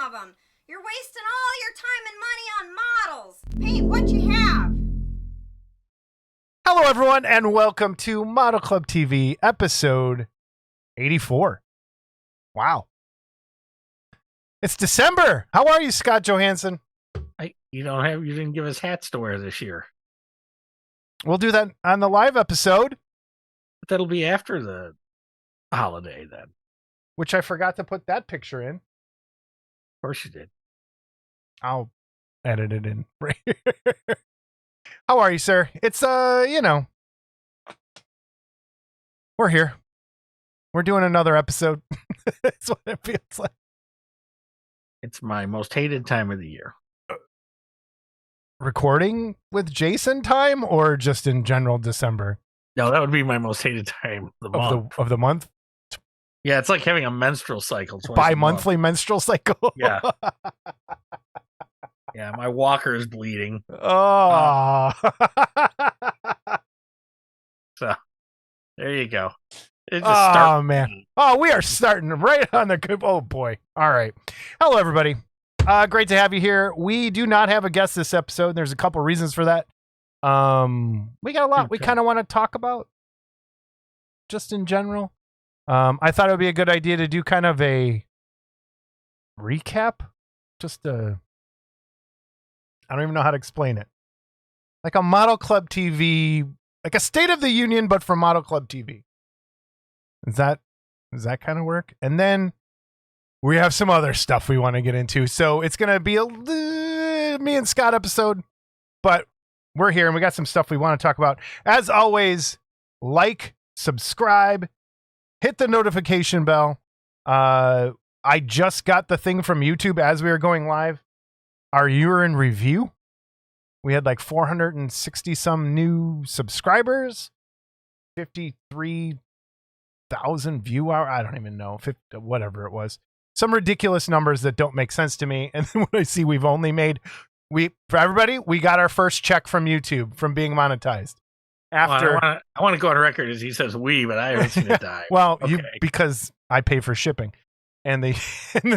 of them. You're wasting all your time and money on models. Paint what you have. Hello, everyone, and welcome to Model Club TV, episode 84. Wow. It's December. How are you, Scott Johansson? You didn't give us hats to wear this year. We'll do that on the live episode. But that'll be after the holiday then. Which I forgot to put that picture in. Of course you did. I'll edit it in. How are you, sir? It's, we're here. We're doing another episode. That's what it feels like. It's my most hated time of the year. Recording with Jason time or just in general December? No, that would be my most hated time of the month. Yeah, it's like having a menstrual cycle. Bi-monthly menstrual cycle. Yeah. Yeah, my walker is bleeding. Oh. So, there you go. Man. Oh, we are starting right on the good. Oh, boy. All right. Hello, everybody. Great to have you here. We do not have a guest this episode. There's a couple reasons for that. We got a lot we kind of want to talk about just in general. I thought it would be a good idea to do kind of a recap. I don't even know how to explain it. Like a Model Club TV, like a State of the Union, but for Model Club TV. Does that kind of work? And then we have some other stuff we want to get into. So it's going to be a me and Scott episode, but we're here and we got some stuff we want to talk about. As always, like, subscribe, hit the notification bell. I just got the thing from YouTube as we were going live. Our year-end review. We had like 460 some new subscribers, 53,000 view hour. I don't even know, 50, whatever it was. Some ridiculous numbers that don't make sense to me. And then when I see we've only made, for everybody, we got our first check from YouTube from being monetized. After I want to go on record as he says we, but I haven't seen it die. Well, okay. Because I pay for shipping and the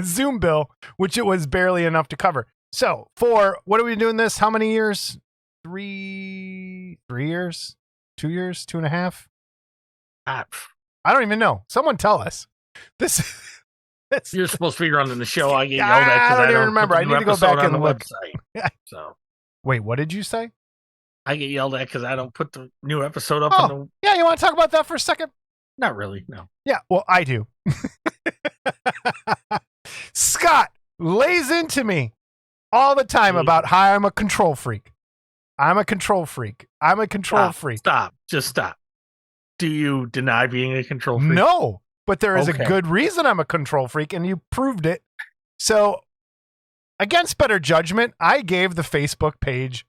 Zoom bill, which it was barely enough to cover. So what are we doing this? How many years? 3 years? 2 years? 2.5? I don't even know. Someone tell us. You're supposed to be running the show. I get yelled at because I don't even remember. I need to go back and look. Website. So wait, what did you say? I get yelled at because I don't put the new episode up. Oh, yeah. You want to talk about that for a second? Not really. No. Yeah. Well, I do. Scott lays into me all the time about how I'm a control freak. I'm a control freak. Stop. Just stop. Do you deny being a control freak? No, but there is a good reason I'm a control freak, and you proved it. So, against better judgment, I gave the Facebook page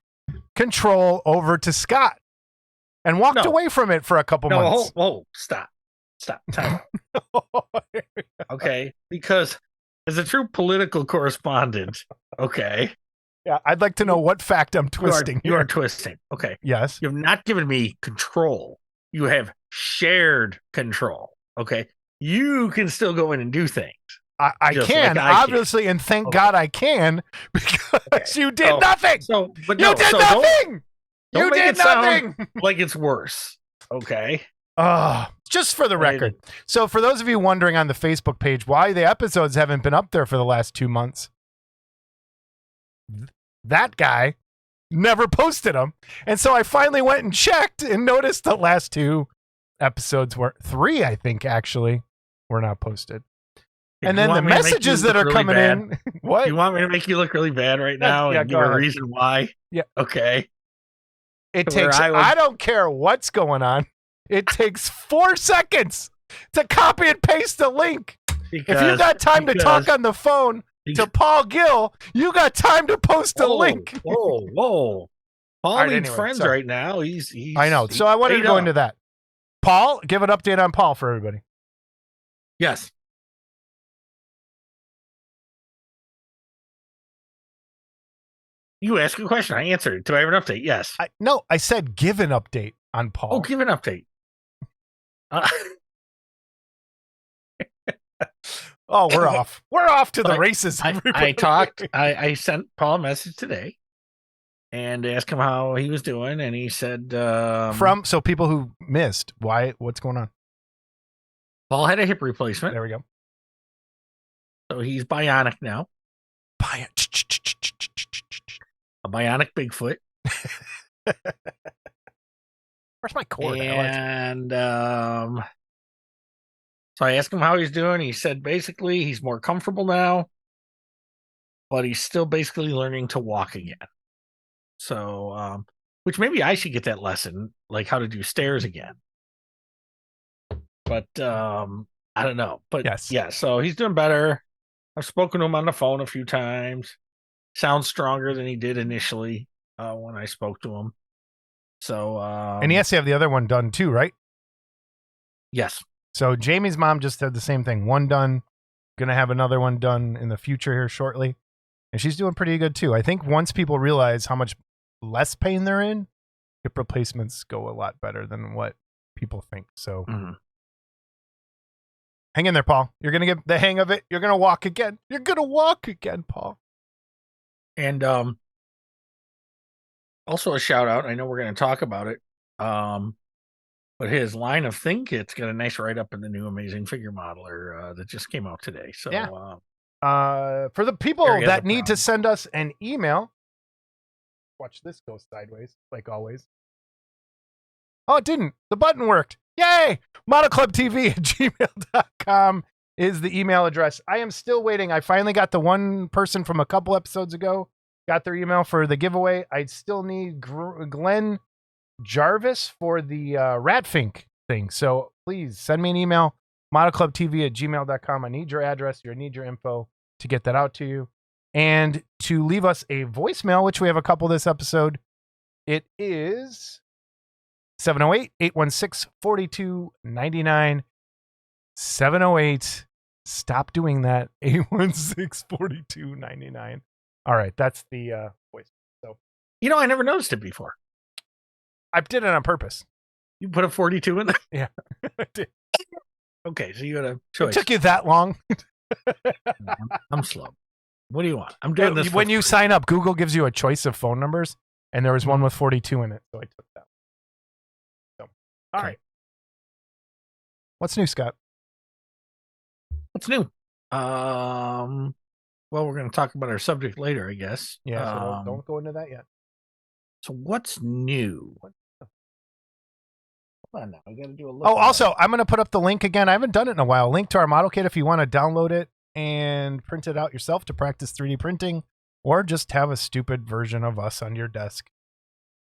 control over to Scott and walked away from it for a couple months. Stop. Time out. Okay, because as a true political correspondent, okay. Yeah, I'd like to know what fact I'm twisting. You are twisting. Okay. Yes. You have not given me control. You have shared control. Okay. You can still go in and do things. I can, like obviously, and thank God I can, because you did nothing. You did nothing. You did nothing. Like it's worse. Okay. Just for the record. So for those of you wondering on the Facebook page why the episodes haven't been up there for the last 2 months, that guy never posted them. And so I finally went and checked and noticed the last 2 episodes 3, I think, actually, were not posted. And then the messages that are coming in. What? You want me to make you look really bad right now and give a reason why? Yeah. Okay. It takes, I don't care what's going on. It takes 4 seconds to copy and paste the link. If you got time to talk on the phone to Paul Gill, you got time to post a link. Whoa. Paul needs friends right now. He's I know. So I wanted to go into that. Paul, give an update on Paul for everybody. Yes. You asked a question. I answered it. Do I have an update? Yes. No, I said give an update on Paul. Oh, give an update. Oh, we're off. We're off to the But races. I sent Paul a message today and asked him how he was doing, and he said so people who missed, what's going on? Paul had a hip replacement. There we go. So he's bionic now. A bionic Bigfoot. Where's my cord? And so I asked him how he's doing. He said basically he's more comfortable now, but he's still basically learning to walk again. So, which maybe I should get that lesson, like how to do stairs again. But I don't know. But yes. Yeah, so he's doing better. I've spoken to him on the phone a few times. Sounds stronger than he did initially when I spoke to him. So, and he has to have the other one done too, right? Yes. So Jamie's mom just said the same thing. One done, gonna have another one done in the future here shortly, and she's doing pretty good too. I think once people realize how much less pain they're in, hip replacements go a lot better than what people think. So hang in there, Paul. You're gonna get the hang of it. You're gonna walk again. You're gonna walk again, Paul. And also a shout out. I know we're going to talk about it. But his line of Thing Kit's got a nice write up in the new Amazing Figure Modeler that just came out today. So yeah. For the people that need to send us an email, watch this go sideways, like always. Oh, it didn't. The button worked. Yay! modelclubtv@gmail.com is the email address. I am still waiting. I finally got the one person from a couple episodes ago. Got their email for the giveaway. I still need Glenn Jarvis for the Ratfink thing. So please send me an email, modelclubtv@gmail.com. I need your address. I need your info to get that out to you. And to leave us a voicemail, which we have a couple this episode, it is 708-816-4299. 708. Stop doing that. 816-4299. All right, that's the voice. So, I never noticed it before. I did it on purpose. You put a 42 in there? Yeah, I did. Okay, so you had a choice. It took you that long? I'm slow. What do you want? I'm doing this. When you sign up, Google gives you a choice of phone numbers, and there was one with 42 in it, so I took that. So, all right. What's new, Scott? What's new? Well, we're going to talk about our subject later, I guess. Yeah, so don't go into that yet. So what's new? Hold on now. I got to do a look. Oh, also, I'm going to put up the link again. I haven't done it in a while. Link to our model kit if you want to download it and print it out yourself to practice 3D printing, or just have a stupid version of us on your desk.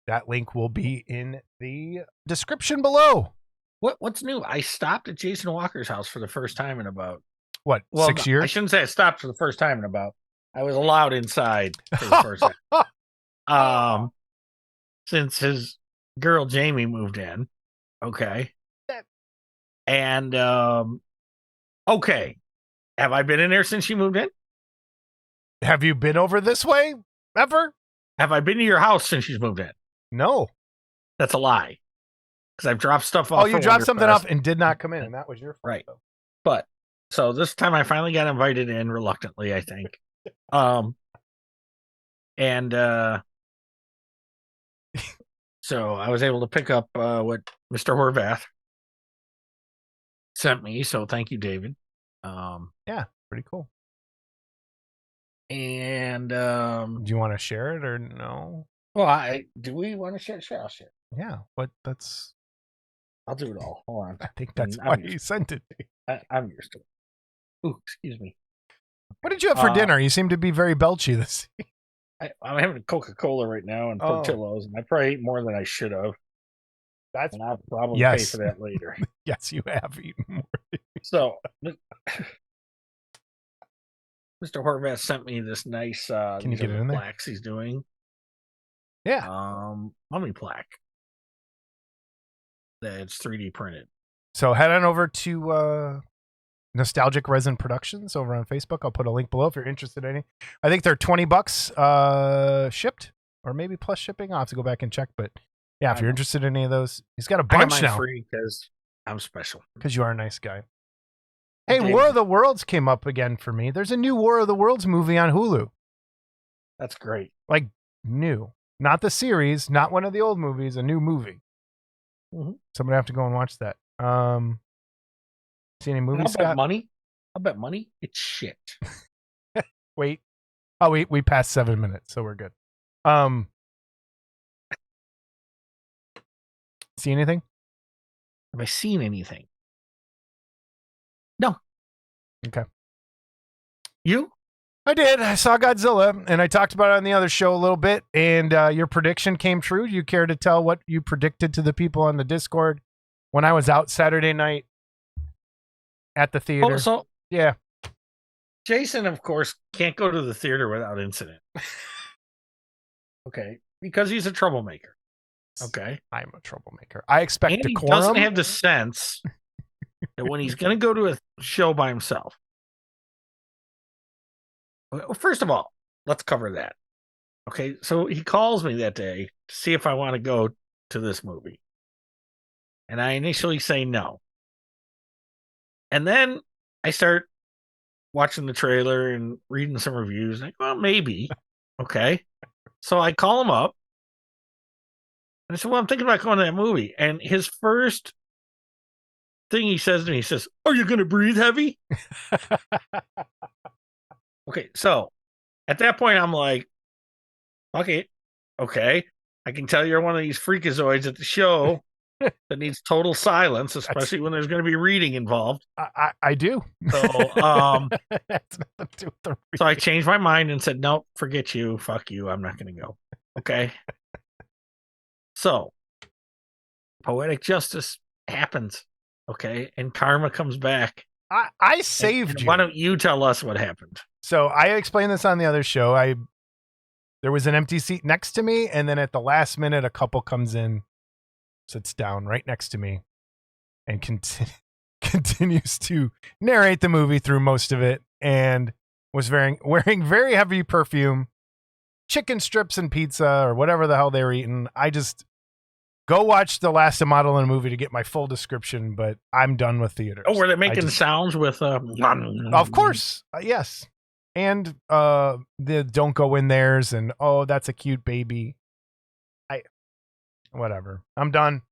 That link will be in the description below. What's new? I stopped at Jason Walker's house for the first time in about 6 years? I shouldn't say I stopped for the first time in about. I was allowed inside for the first time. Since his girl Jamie moved in. Okay. And okay. Have I been in there since she moved in? Have you been over this way ever? Have I been to your house since she's moved in? No. That's a lie. Because I've dropped stuff off. Oh, you dropped something off and did not come in, and that was your fault. Right. But so this time I finally got invited in reluctantly, I think. So I was able to pick up what Mr. Horvath sent me. So thank you, David. Yeah, pretty cool. And do you want to share it or no? Well, do we want to share? Sure, I'll share. Yeah, but I'll do it all. Hold on. I think that's why you sent it. I'm used to it. Ooh, excuse me. What did you have for dinner? You seem to be very belchy this week. I'm having a Coca-Cola right now and Portillo's, and I probably ate more than I should have. And I'll probably pay for that later. Yes, you have eaten more. So, Mr. Horvath sent me this nice Can you get it in there? plaques he's doing. Yeah. Mummy plaque. That's 3D printed. So head on over to Nostalgic Resin Productions over on Facebook. I'll put a link below if you're interested in any. I think they're $20 shipped, or maybe plus shipping. I'll have to go back and check, but yeah, if you're interested in any of those, he's got a bunch now. Free because I'm special. Because you are a nice guy. Hey, War of the Worlds came up again for me. There's a new War of the Worlds movie on Hulu. That's great. Like, new. Not the series, not one of the old movies, a new movie. Mm-hmm. So I'm going to have to go and watch that. See any movies, Scott? I'll bet money. It's shit. Wait. Oh, we passed 7 minutes, so we're good. See anything? Have I seen anything? No. Okay. You? I did. I saw Godzilla, and I talked about it on the other show a little bit, and your prediction came true. You care to tell what you predicted to the people on the Discord when I was out Saturday night at the theater? Oh, so yeah. Jason, of course, can't go to the theater without incident. Okay. Because he's a troublemaker. Okay. I'm a troublemaker. I expect and decorum. He doesn't have the sense that when he's going to go to a show by himself. Well, first of all, let's cover that. Okay. So he calls me that day to see if I want to go to this movie. And I initially say no. And then I start watching the trailer and reading some reviews. Like, well, maybe. Okay. So I call him up. And I said, well, I'm thinking about going to that movie. And his first thing he says to me, he says, are you going to breathe heavy? Okay. So at that point, I'm like, okay. I can tell you're one of these freakazoids at the show that needs total silence, especially when there's going to be reading involved. I do. So, That's nothing to do with the so I changed my mind and said, nope, forget you. Fuck you. I'm not going to go. Okay. So poetic justice happens. Okay. And karma comes back. I saved you. Why don't you tell us what happened? So I explained this on the other show. There was an empty seat next to me. And then at the last minute, a couple comes in, sits down right next to me, and continues to narrate the movie through most of it, and was wearing very heavy perfume, chicken strips and pizza or whatever the hell they were eating. I just go watch the last model in a movie to get my full description, but I'm done with theaters. Oh, were they making sounds with Of course, yes. And the don't go in theirs, and oh, that's a cute baby. Whatever. I'm done.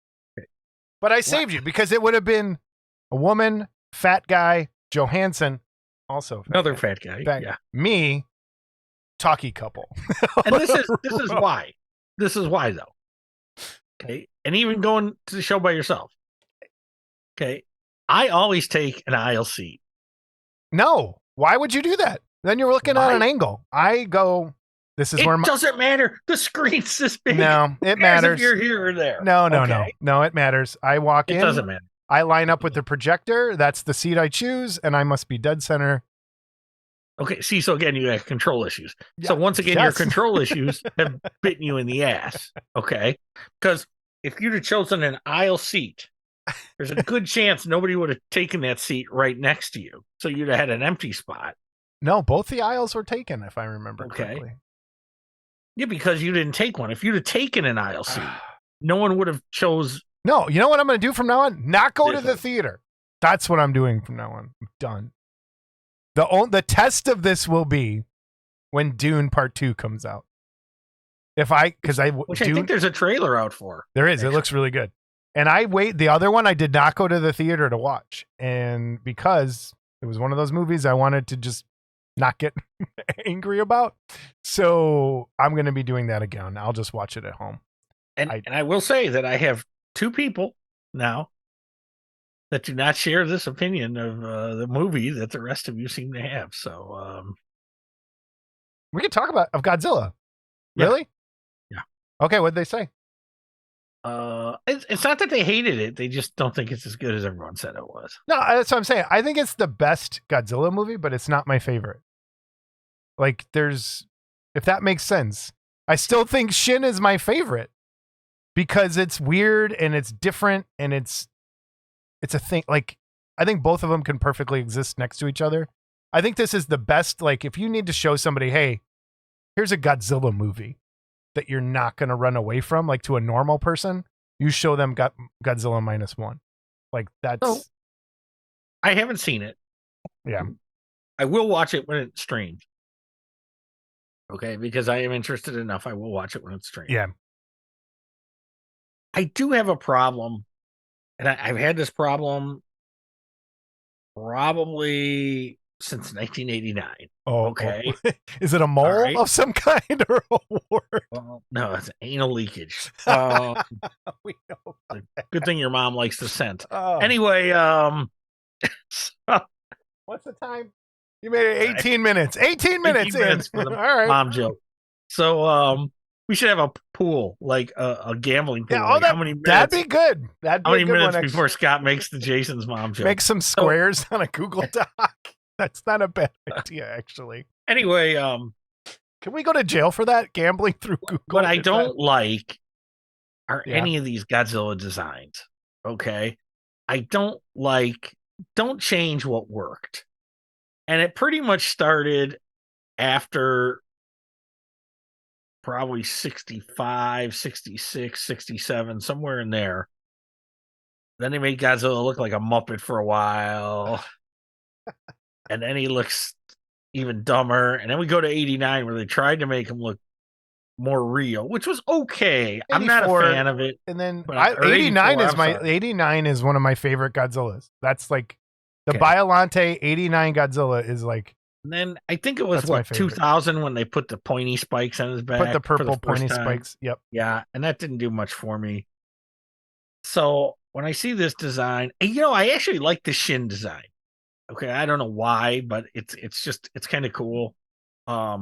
But I saved you because it would have been a woman, fat guy, Johansson, also another fat guy. Yeah. Me, talkie couple. And this is why. This is why though. Okay. And even going to the show by yourself. Okay. I always take an aisle seat. No. Why would you do that? Then you're looking at an angle. I go, this is it where doesn't matter. The screen's this big. No, it matters. If you're here or there. No, it matters. I walk in. It doesn't matter. I line up with the projector. That's the seat I choose, and I must be dead center. Okay, see, so again, you have control issues. Yeah, so once again, your control issues have bitten you in the ass. Okay, because if you'd have chosen an aisle seat, there's a good chance nobody would have taken that seat right next to you. So you'd have had an empty spot. No, both the aisles were taken, if I remember correctly. Yeah, because you didn't take one. If you'd have taken an aisle seat, no one would have chose. No, you know what I'm going to do from now on? Not go to the theater. That's what I'm doing from now on. I'm done. The test of this will be when Dune Part 2 comes out. Which I think there's a trailer out for. There is. Actually. It looks really good. And the other one I did not go to the theater to watch. And because it was one of those movies I wanted to just not get angry about. So I'm going to be doing that again. I'll just watch it at home. And I will say that I have 2 people now that do not share this opinion of the movie that the rest of you seem to have. So we can talk about Godzilla. Yeah. Really? Yeah. Okay. What'd they say? It's not that they hated it. They just don't think it's as good as everyone said it was. No, that's what I'm saying. I think it's the best Godzilla movie, but it's not my favorite. Like if that makes sense, I still think Shin is my favorite because it's weird and it's different and it's a thing. Like, I think both of them can perfectly exist next to each other. I think this is the best. Like, if you need to show somebody, hey, here's a Godzilla movie that you're not going to run away from, like to a normal person, you show them Godzilla -1. Like, that's. I haven't seen it. Yeah. I will watch it when it's streamed. Okay, because I am interested enough. I will watch it when it's streamed. Yeah. I do have a problem, and I've had this problem probably since 1989. Oh, Okay. oh. Is it a mole right. of some kind or a wart? Well, no, it's anal leakage. We know. Good thing your mom likes the scent. Oh. Anyway, What's the time? You made it 18 minutes. 18 minutes 18 minutes in. for the All right. mom joke. So, we should have a pool, like a gambling pool. Yeah, like how many minutes? That'd be good. That'd be How many a good minutes one. before Scott makes the Jason's mom joke? Make some squares on a Google Doc. That's not a bad idea, actually. Anyway, can we go to jail for that? Gambling through Google? what I don't like are Yeah. any of these Godzilla designs. Okay, I don't change what worked. And it pretty much started after probably 65, 66, 67, somewhere in there. Then they made Godzilla look like a Muppet for a while. And then he looks even dumber. And then we go to 89 where they tried to make him look more real, which was okay. I'm not a 84, fan of it. And then But 89 84, is I'm my sorry. 89 is one of my favorite Godzillas. That's like the Okay. Biollante 89 Godzilla is like And then I think it was That's my what, favorite. 2000 when they put the pointy spikes on his back. put the for purple first pointy time. spikes. Yep. Yeah, and that didn't do much for me. So when I see this design, and, I actually like the Shin design. Okay, I don't know why, but it's kind of cool. But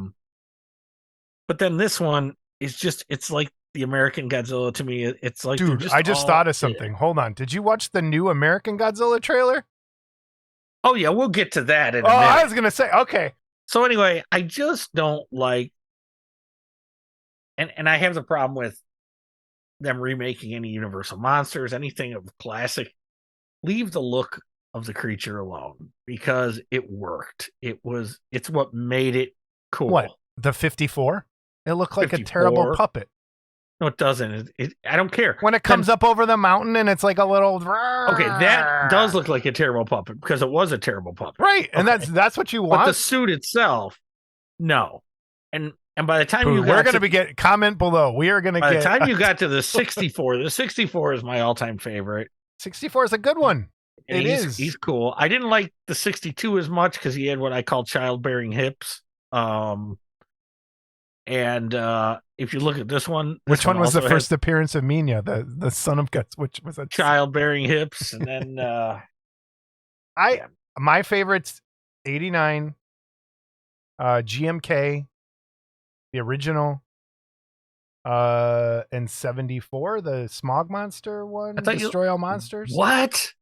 then this one is it's like the American Godzilla to me. It's like, Dude, I just thought of something. Hold on. Did you watch the new American Godzilla trailer? Oh yeah, we'll get to that in a Oh, minute. I was gonna say, okay. So anyway, I just don't like, and I have the problem with them remaking any Universal monsters, anything of classic. Leave the look of the creature alone because it worked. It's what made it cool. What? The 54? It looked like 54. a terrible puppet. No, it doesn't. I don't care. When it comes up over the mountain and it's like a little Okay, that does look like a terrible puppet because it was a terrible puppet. right, and Okay. that's what you want. But the suit itself, no. And by the time you we're got gonna get comment below. We are gonna by get the time you got to the 64, the 64 is my all-time favorite. 64 is a good one. And It is. He's cool. I didn't like the 62 as much because he had what I call childbearing hips. And if you look at this one, Which one was the also first appearance of Minya, the son of Guts? Which was a childbearing hips? And then my favorites 89, GMK, the original, and 74, the smog monster one, I thought Destroy All Monsters. What?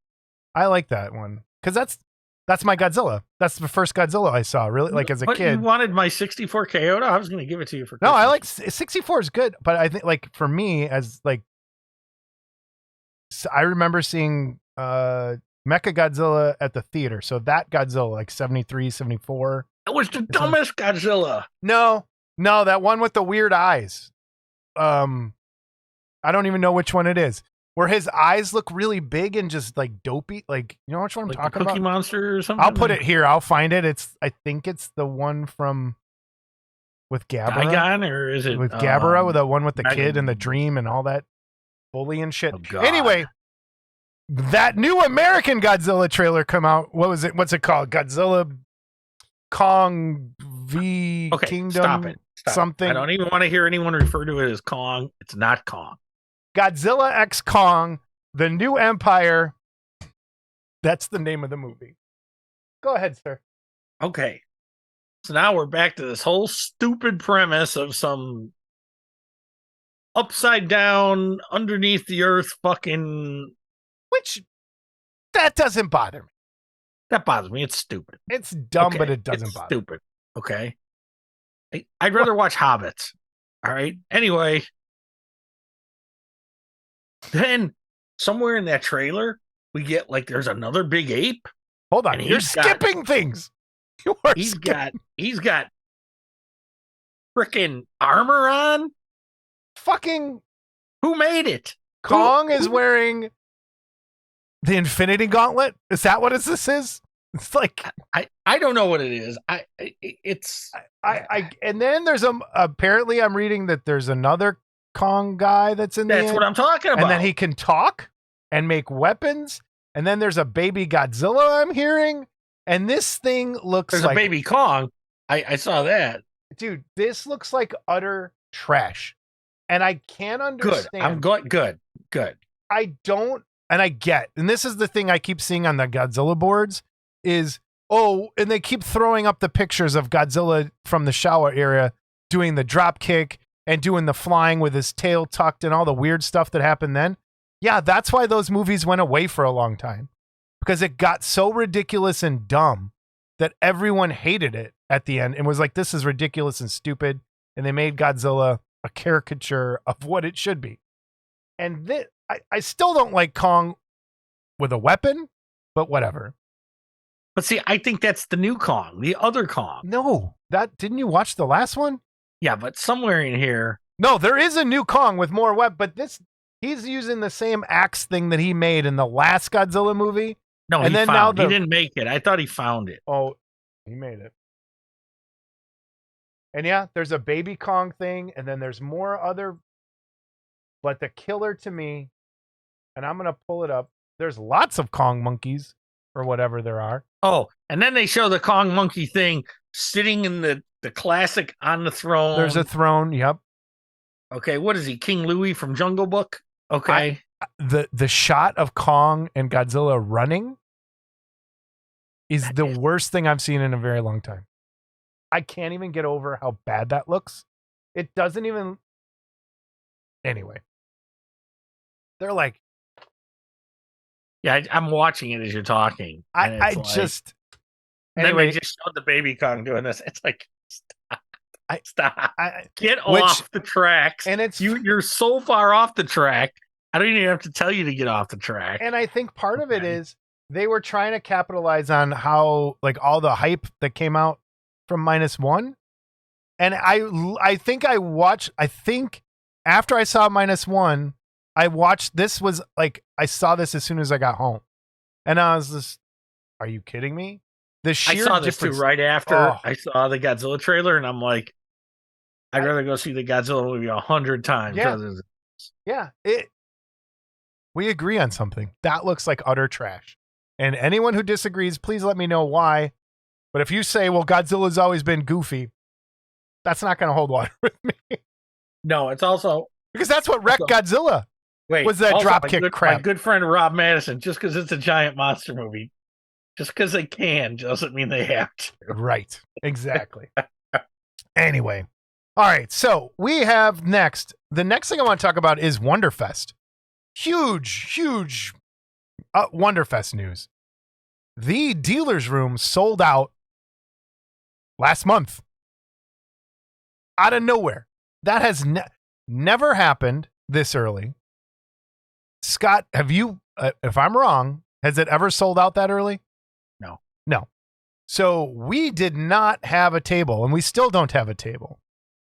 I like that one because that's my Godzilla. That's the first Godzilla I saw, really, like as a But kid. you wanted my 64 Kyoto? I was going to give it to you for No, Christmas. I like 64 is good, but I think like for me as like I remember seeing Mecha Godzilla at the theater. So that Godzilla like 73, 74. It was the dumbest Godzilla. No, that one with the weird eyes. I don't even know which one it is. Where his eyes look really big and just like dopey, like you know which one I'm Like talking the Cookie about? Monster or something? I'll put it here. I'll find it. I think it's the one with Gabara. Gigon, or is it With Gabara, with the one with the Megan- kid and the dream and all that bully and shit. Oh, God. Anyway, that new American Godzilla trailer come out. What was it? What's it called? Godzilla Kong V Okay, Kingdom stop it. something. I don't even want to hear anyone refer to it as Kong. It's not Kong. Godzilla X Kong, the New Empire. That's the name of the movie. Go ahead, sir. Okay. So now we're back to this whole stupid premise of some upside down, underneath the earth fucking. Which, that doesn't bother me. That bothers me. It's stupid. It's dumb, Okay, but it doesn't it's bother me. stupid. Okay. I'd rather watch Hobbits. All right. Anyway. Then somewhere in that trailer, we get like there's another big ape. Hold on. And You're he's got- skipping things. You are He's skipping. got freaking armor on. Fucking Who made it? Kong is wearing the Infinity Gauntlet. Is that what this is? It's like I don't know what it is. and then there's apparently I'm reading that there's another Kong guy that's in the That's end, what I'm talking about. and then he can talk and make weapons, and then there's a baby Godzilla I'm hearing, and this thing looks There's like a baby Kong. I saw that. dude, this looks like utter trash. And I can't understand. Good. I'm good. Good. I don't, and I get, and this is the thing I keep seeing on the Godzilla boards is, and they keep throwing up the pictures of Godzilla from the shower area doing the drop kick and doing the flying with his tail tucked and all the weird stuff that happened then. Yeah, that's why those movies went away for a long time, because it got so ridiculous and dumb that everyone hated it at the end and was like, this is ridiculous and stupid. And they made Godzilla a caricature of what it should be. And I still don't like Kong with a weapon, but whatever. But see, I think that's the new Kong, the other Kong. No, didn't you watch the last one? Yeah, but somewhere in here. No, there is a new Kong with more weapon, but he's using the same axe thing that he made in the last Godzilla movie. No, and he didn't make it. I thought he found it. Oh, he made it. And yeah, there's a baby Kong thing, and then there's more other. But the killer to me, and I'm going to pull it up, there's lots of Kong monkeys, or whatever there are. Oh, and then they show the Kong monkey thing sitting in the classic on the throne. There's a throne, yep. Okay, what is he, King Louie from Jungle Book? Okay. The shot of Kong and Godzilla running is the worst thing I've seen in a very long time. I can't even get over how bad that looks. It doesn't even. Anyway, they're like. Yeah, I'm watching it as you're talking. I just. Anyway, they just showed the baby Kong doing this. It's like, stop. Get off the tracks. And it's you're so far off the track. I don't even have to tell you to get off the track. And I think part of it is they were trying to capitalize on how, like, all the hype that came out from -1. And I think after I saw -1, I watched, this was like, I saw this as soon as I got home. And I was just, are you kidding me? The sheer I saw this too right after I saw the Godzilla trailer, and I'm like, I'd rather go see the Godzilla movie 100 times. Yeah. We agree on something. That looks like utter trash. And anyone who disagrees, please let me know why. But if you say, well, Godzilla's always been goofy, that's not going to hold water with me. No, it's also... Because that's what wrecked Godzilla. Was that dropkick crap. My good friend Rob Madison, just because it's a giant monster movie, just because they can, doesn't mean they have to. Right. Exactly. Anyway. All right. So we have the next thing I want to talk about is Wonderfest. Huge Wonderfest news. The dealer's room sold out last month. Out of nowhere. That has never happened this early. Scott, have you, if I'm wrong, has it ever sold out that early? No. So we did not have a table, and we still don't have a table.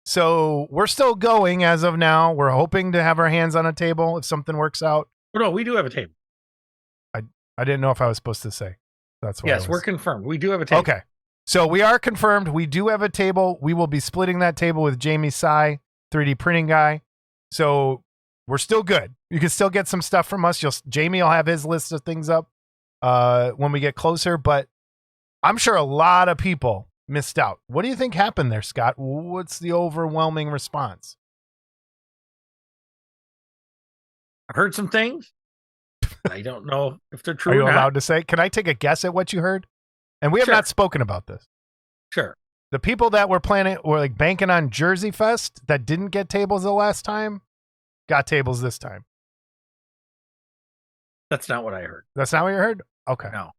So we're still going as of now. We're hoping to have our hands on a table if something works out. Oh, no, we do have a table. I didn't know if I was supposed to say. That's what. Yes, we're confirmed. We do have a table. Okay. So we are confirmed. We do have a table. We will be splitting that table with Jamie Tsai, 3D printing guy. So we're still good. You can still get some stuff from us. Jamie will have his list of things up when we get closer, but I'm sure a lot of people missed out. What do you think happened there, Scott? What's the overwhelming response? I've heard some things. I don't know if they're true. Are you or not. allowed to say? Can I take a guess at what you heard? And we have not spoken about this. Sure. The people that were like banking on Jersey Fest that didn't get tables the last time got tables this time. That's not what I heard. That's not what you heard? Okay. No.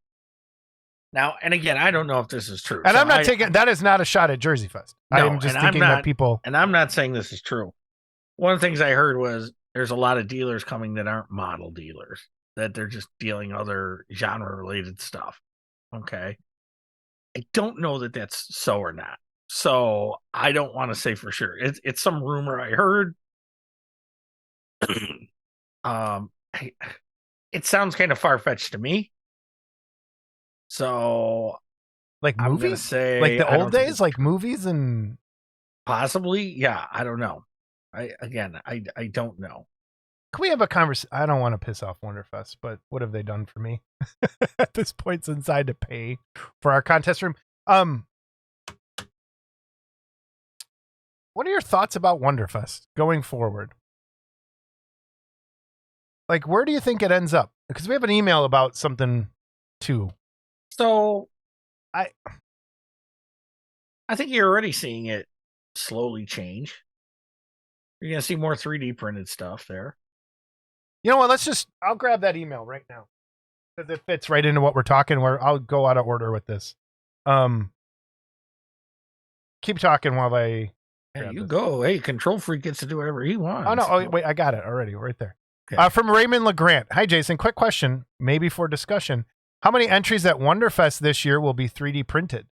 Now, and again, I don't know if this is true. And so I'm not that is not a shot at Jersey Fest. No, I am just thinking that people. And I'm not saying this is true. One of the things I heard was there's a lot of dealers coming that aren't model dealers, that they're just dealing other genre related stuff. Okay. I don't know that that's so or not. So I don't want to say for sure. It's some rumor I heard. It sounds kind of far-fetched to me. So Like I'm gonna movies? say Like the I old don't think days? it's Like movies and possibly. Yeah, I don't know. I don't know. can we have a conversation? I don't want to piss off Wonderfest, but what have they done for me at this point since I had to pay for our contest room? What are your thoughts about Wonderfest going forward? Like, where do you think it ends up? Because we have an email about something too. So I think you're already seeing it slowly change. You're gonna see more 3D printed stuff there. You know what? I'll grab that email right now because it fits right into what we're talking. Where I'll go out of order with this. Keep talking while I. Yeah, you go. Hey, Control Freak gets to do whatever he wants. Oh no! Oh wait, I got it already, right there. Okay. From Raymond LeGrant. Hi, Jason. Quick question, maybe for discussion. How many entries at Wonderfest this year will be 3D printed?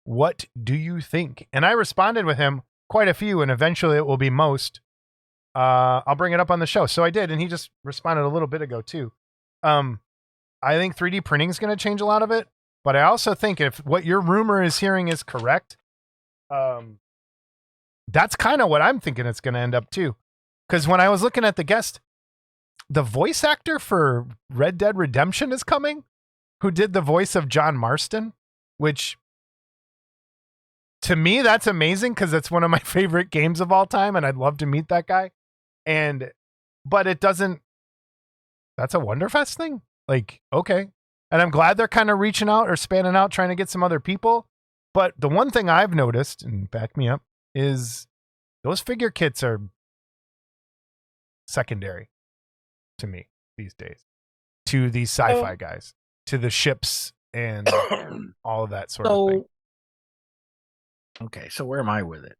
What do you think? And I responded with him quite a few, and eventually it will be most. I'll bring it up on the show. So I did, and he just responded a little bit ago too. I think 3D printing is going to change a lot of it, but I also think if what your rumor is hearing is correct, that's kind of what I'm thinking it's going to end up too. Because when I was looking at the guest, the voice actor for Red Dead Redemption is coming, who did the voice of John Marston, which to me, that's amazing because it's one of my favorite games of all time, and I'd love to meet that guy. But it doesn't, that's a Wonderfest thing? Like, okay. And I'm glad they're kind of reaching out or spanning out, trying to get some other people. But the one thing I've noticed, and back me up, is those figure kits are secondary to me these days, to these sci-fi guys, to the ships and all of that sort of thing. Okay, so where am I with it?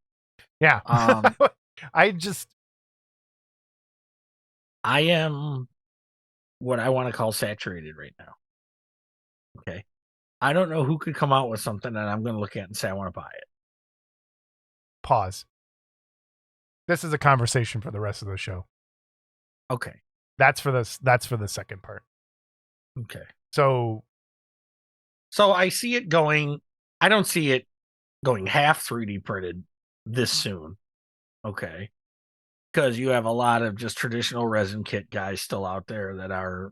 Yeah. I am what I want to call saturated right now. Okay. I don't know who could come out with something that I'm going to look at and say, I want to buy it. Pause. This is a conversation for the rest of the show. Okay. That's for the second part. Okay. So I see it going, I don't see it going half 3D printed this soon. Okay. Because you have a lot of just traditional resin kit guys still out there that are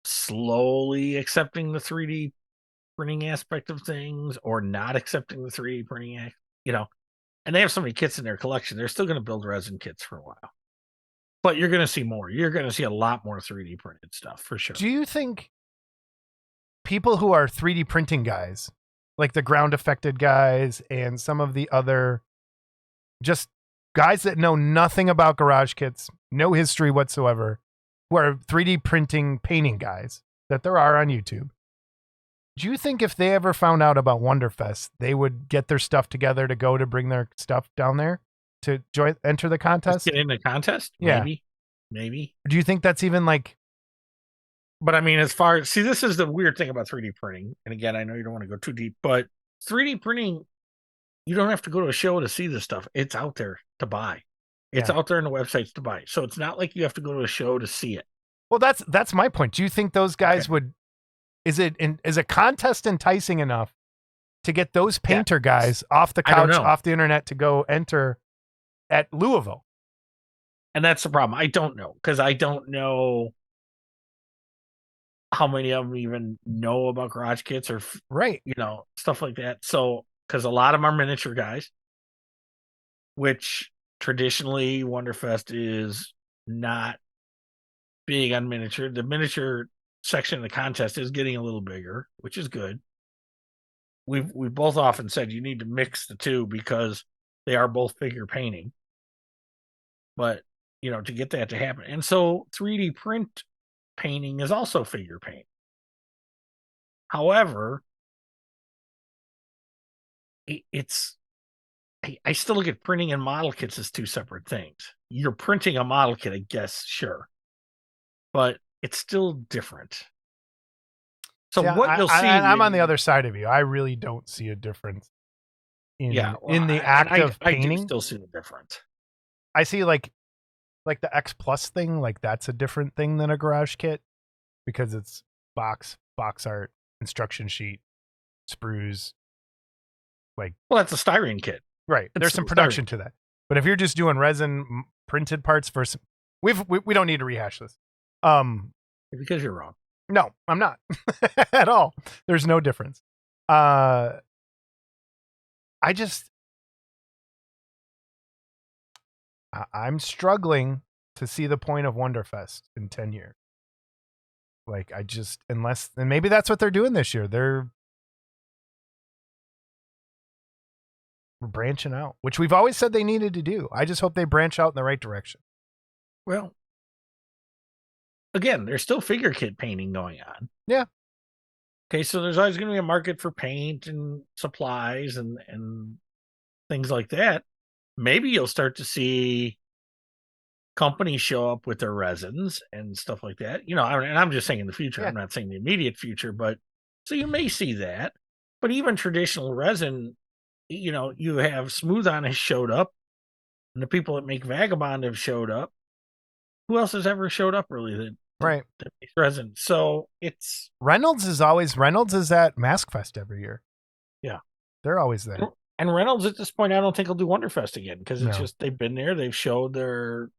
slowly accepting the 3D printing aspect of things or not accepting the 3D printing, and they have so many kits in their collection. They're still going to build resin kits for a while. But you're going to see more. You're going to see a lot more 3D printed stuff for sure. Do you think people who are 3D printing guys, like the ground affected guys and some of the other just guys that know nothing about garage kits, no history whatsoever, who are 3D printing painting guys that there are on YouTube, do you think if they ever found out about Wonderfest, they would get their stuff together to go to bring their stuff down there to enter the contest? Just get in the contest? Yeah. Maybe. Do you think that's even like... But I mean, this is the weird thing about 3D printing. And again, I know you don't want to go too deep, but 3D printing, you don't have to go to a show to see this stuff. It's out there to buy. It's out there on the websites to buy. So it's not like you have to go to a show to see it. Well, that's my point. Do you think those guys would... Is a contest enticing enough to get those painter guys off the couch, off the internet to go enter at Louisville? And that's the problem. I don't know, because I don't know how many of them even know about garage kits or stuff like that. So, because a lot of them are miniature guys, which traditionally Wonderfest is not big on miniature. The miniature section of the contest is getting a little bigger, which is good. We've both often said you need to mix the two because they are both figure painting. But, to get that to happen. And so 3D print painting is also figure paint. However, I still look at printing and model kits as two separate things. You're printing a model kit, I guess, sure. But it's still different. So what you'll see... I'm on the other side of you. I really don't see a difference in the act of painting. I do still see the difference. I see like the X Plus thing, like that's a different thing than a garage kit because it's box box art, instruction sheet, sprues. Well, that's a styrene kit. Right. There's some production to that. But if you're just doing resin printed parts for some, we don't need to rehash this. Because you're wrong. No, I'm not at all. There's no difference. I'm struggling to see the point of Wonderfest in 10 years. Like, and maybe that's what they're doing this year. They're branching out, which we've always said they needed to do. I just hope they branch out in the right direction. Well, again, there's still figure kit painting going on. Yeah. Okay, so there's always going to be a market for paint and supplies and things like that. Maybe you'll start to see companies show up with their resins and stuff like that. And I'm just saying in the future. Yeah. I'm not saying the immediate future, but so you may see that. But even traditional resin, you have Smooth On has showed up, and the people that make Vagabond have showed up. Who else has ever showed up really that makes resin? So it's Reynolds is at MaskFest every year. Yeah. They're always there. And Reynolds at this point, I don't think he'll do Wonderfest again because it's just they've been there, they've showed their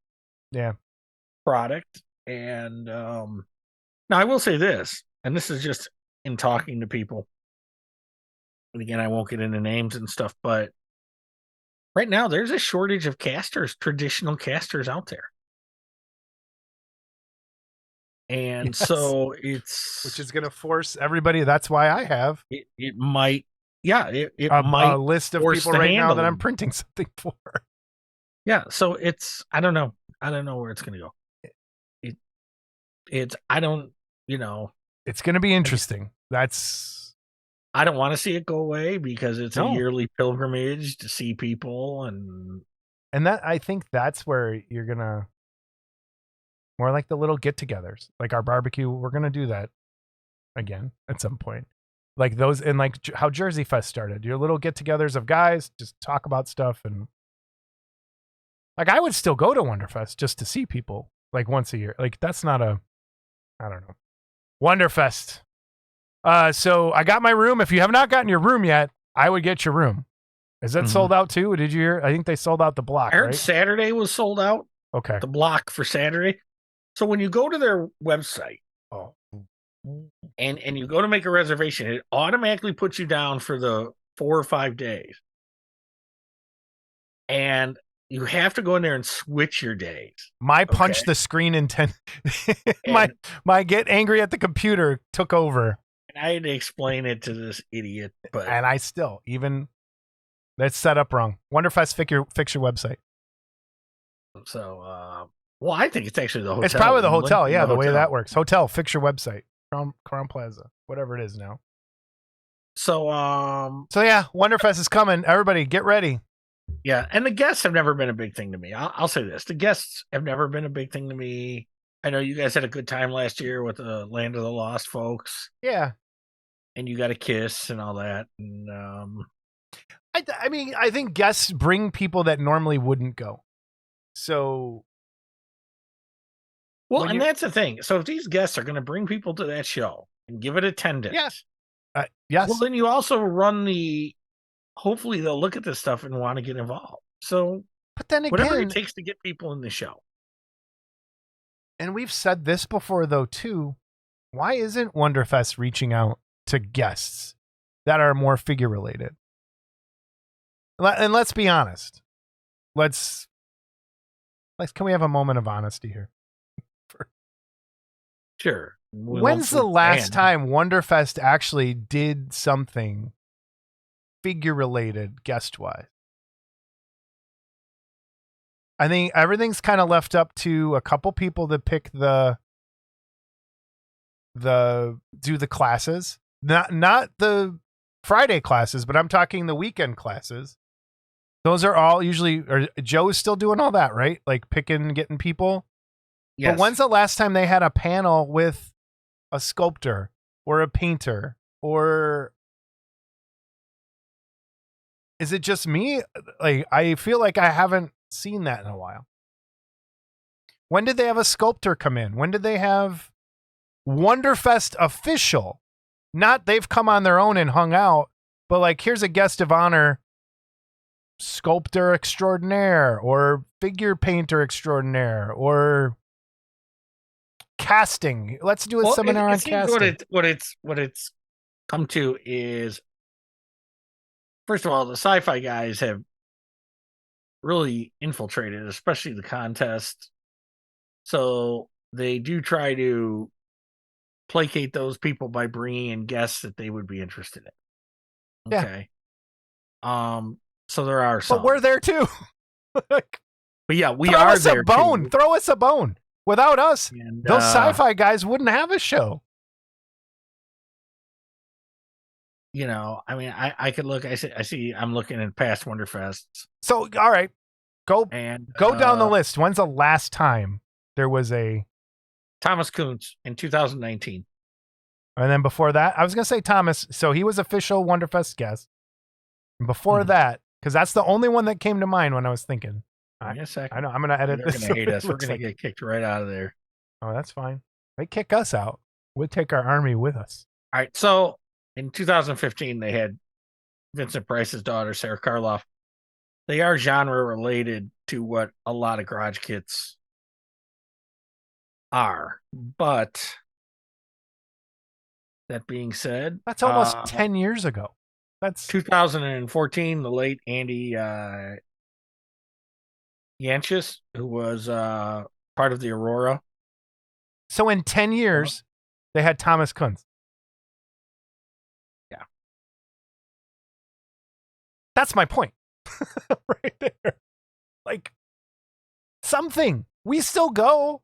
product. And now I will say this, and this is just in talking to people. And again, I won't get into names and stuff, but right now there's a shortage of casters, traditional casters out there. And so which is going to force everybody. That's why I have it might. Yeah, it might a list of people right now that I'm printing something for. Yeah, so I don't know where it's going to go. It's going to be interesting. I don't want to see it go away because it's a yearly pilgrimage to see people and that I think that's where you're going to more like the little get-togethers, like our barbecue. We're going to do that again at some point. Like those, and like how Jersey Fest started, your little get-togethers of guys just talk about stuff. And like, I would still go to Wonderfest just to see people like once a year. Like that's not I don't know. Wonderfest. So I got my room. If you have not gotten your room yet, I would get your room. Is that sold out too? Did you hear? I think they sold out the block. I heard right? Saturday was sold out. Okay. The block for Saturday. So when you go to their website, and you go to make a reservation, it automatically puts you down for the 4 or 5 days. And you have to go in there and switch your days. My punch the screen intent. my get angry at the computer took over. And I had to explain it to this idiot. And I still, that's set up wrong. Wonderfest fix your website. So, well, I think it's actually the hotel. It's probably the hotel. Yeah, the way that works. Hotel, fix your website. Crown Plaza, whatever it is now. So yeah, Wonderfest is coming. Everybody get ready. Yeah. And the guests have never been a big thing to me. I'll say this. The guests have never been a big thing to me. I know you guys had a good time last year with the Land of the Lost folks. Yeah. And you got a kiss and all that. And, I mean, I think guests bring people that normally wouldn't go. So. Well, and that's the thing. So if these guests are going to bring people to that show and give it attendance. Yes. Yes. Well, then you also run hopefully they'll look at this stuff and want to get involved. So, but then again, whatever it takes to get people in the show. And we've said this before, though, too. Why isn't Wonderfest reaching out to guests that are more figure related? And let's be honest. Can we have a moment of honesty here? Sure. When's the last time Wonderfest actually did something figure related guest wise? I think everything's kind of left up to a couple people that pick do the classes, not the Friday classes, but I'm talking the weekend classes. Those are all usually, or Joe's still doing all that, right? Like getting people. Yes. But when's the last time they had a panel with a sculptor or a painter, or is it just me? Like, I feel like I haven't seen that in a while. When did they have a sculptor come in? When did they have Wonderfest official Not they've come on their own and hung out, but like here's a guest of honor, sculptor extraordinaire or figure painter extraordinaire or casting. Let's do a seminar on seems casting. What it's come to is, first of all, the sci-fi guys have really infiltrated, especially the contest. So they do try to placate those people by bringing in guests that they would be interested in. Yeah. Okay. So there are some. But we're there too. Like, but yeah, we throw are us there a bone. too. Throw us a bone. Without us, And, those sci-fi guys wouldn't have a show. You know, I mean, I could look. I'm looking at past Wonderfests. So, all right, go And down the list. When's the last time there was a Thomas Kuntz in 2019? And then before that, I was gonna say Thomas. So he was official Wonderfest guest. And before that, because that's the only one that came to mind when I was thinking. Give me a second. I know I'm gonna edit They're this. gonna hate us. We're Looks gonna like- get kicked right out of there. Oh, that's fine. They kick us out. We'll take our army with us. All right. So in 2015, they had Vincent Price's daughter, Sarah Karloff. They are genre related to what a lot of garage kits are. But that being said, That's almost 10 years ago. That's 2014, the late Andy Yanchis, who was part of the Aurora. so in 10 years, they had Thomas Kuntz. Yeah. That's my point. Right there. Like, something. We still go.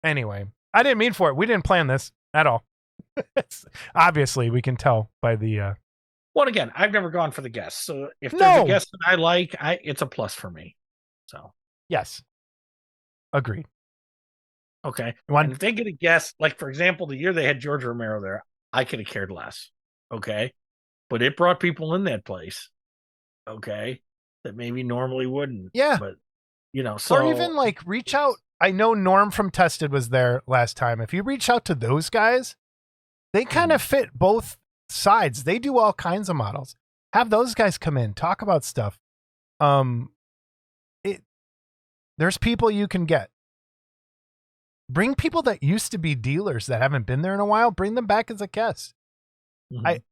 Anyway, I didn't mean for it. We didn't plan this at all. Obviously, we can tell by the... Well, again, I've never gone for the guests. So if there's No. a guest that I like, it's a plus for me. So, Yes. Agreed. okay. One- And if they get a guest, like, for example, the year they had George Romero there, I could have cared less. Okay. But it brought people in that place. Okay. That maybe normally wouldn't. Yeah. But, you know, so. Or even like reach out. I know Norm from Tested was there last time. If you reach out to those guys, they kind of fit both sides. They do all kinds of models. Have those guys come in, talk about stuff. There's people you can get. Bring people that used to be dealers that haven't been there in a while. Bring them back as a guest. Mhm.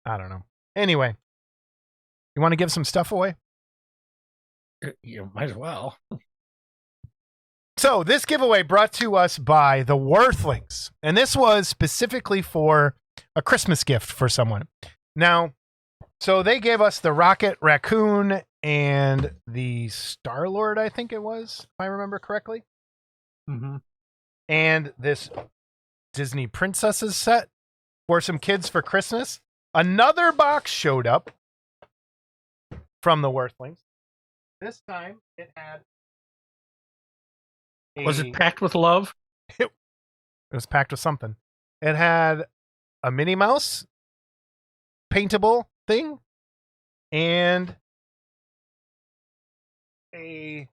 I don't know. Anyway, you want to give some stuff away? You might as well. So this giveaway brought to us by the Warthlings, and this was specifically for a Christmas gift for someone. Now, so they gave us the Rocket Raccoon and the Star-Lord, I think it was, if I remember correctly, Mm-hmm. and this Disney Princesses set for some kids for Christmas. Another box showed up from the Warthlings. This time it had Was it packed with love? It was packed with something. It had a Minnie Mouse paintable thing and a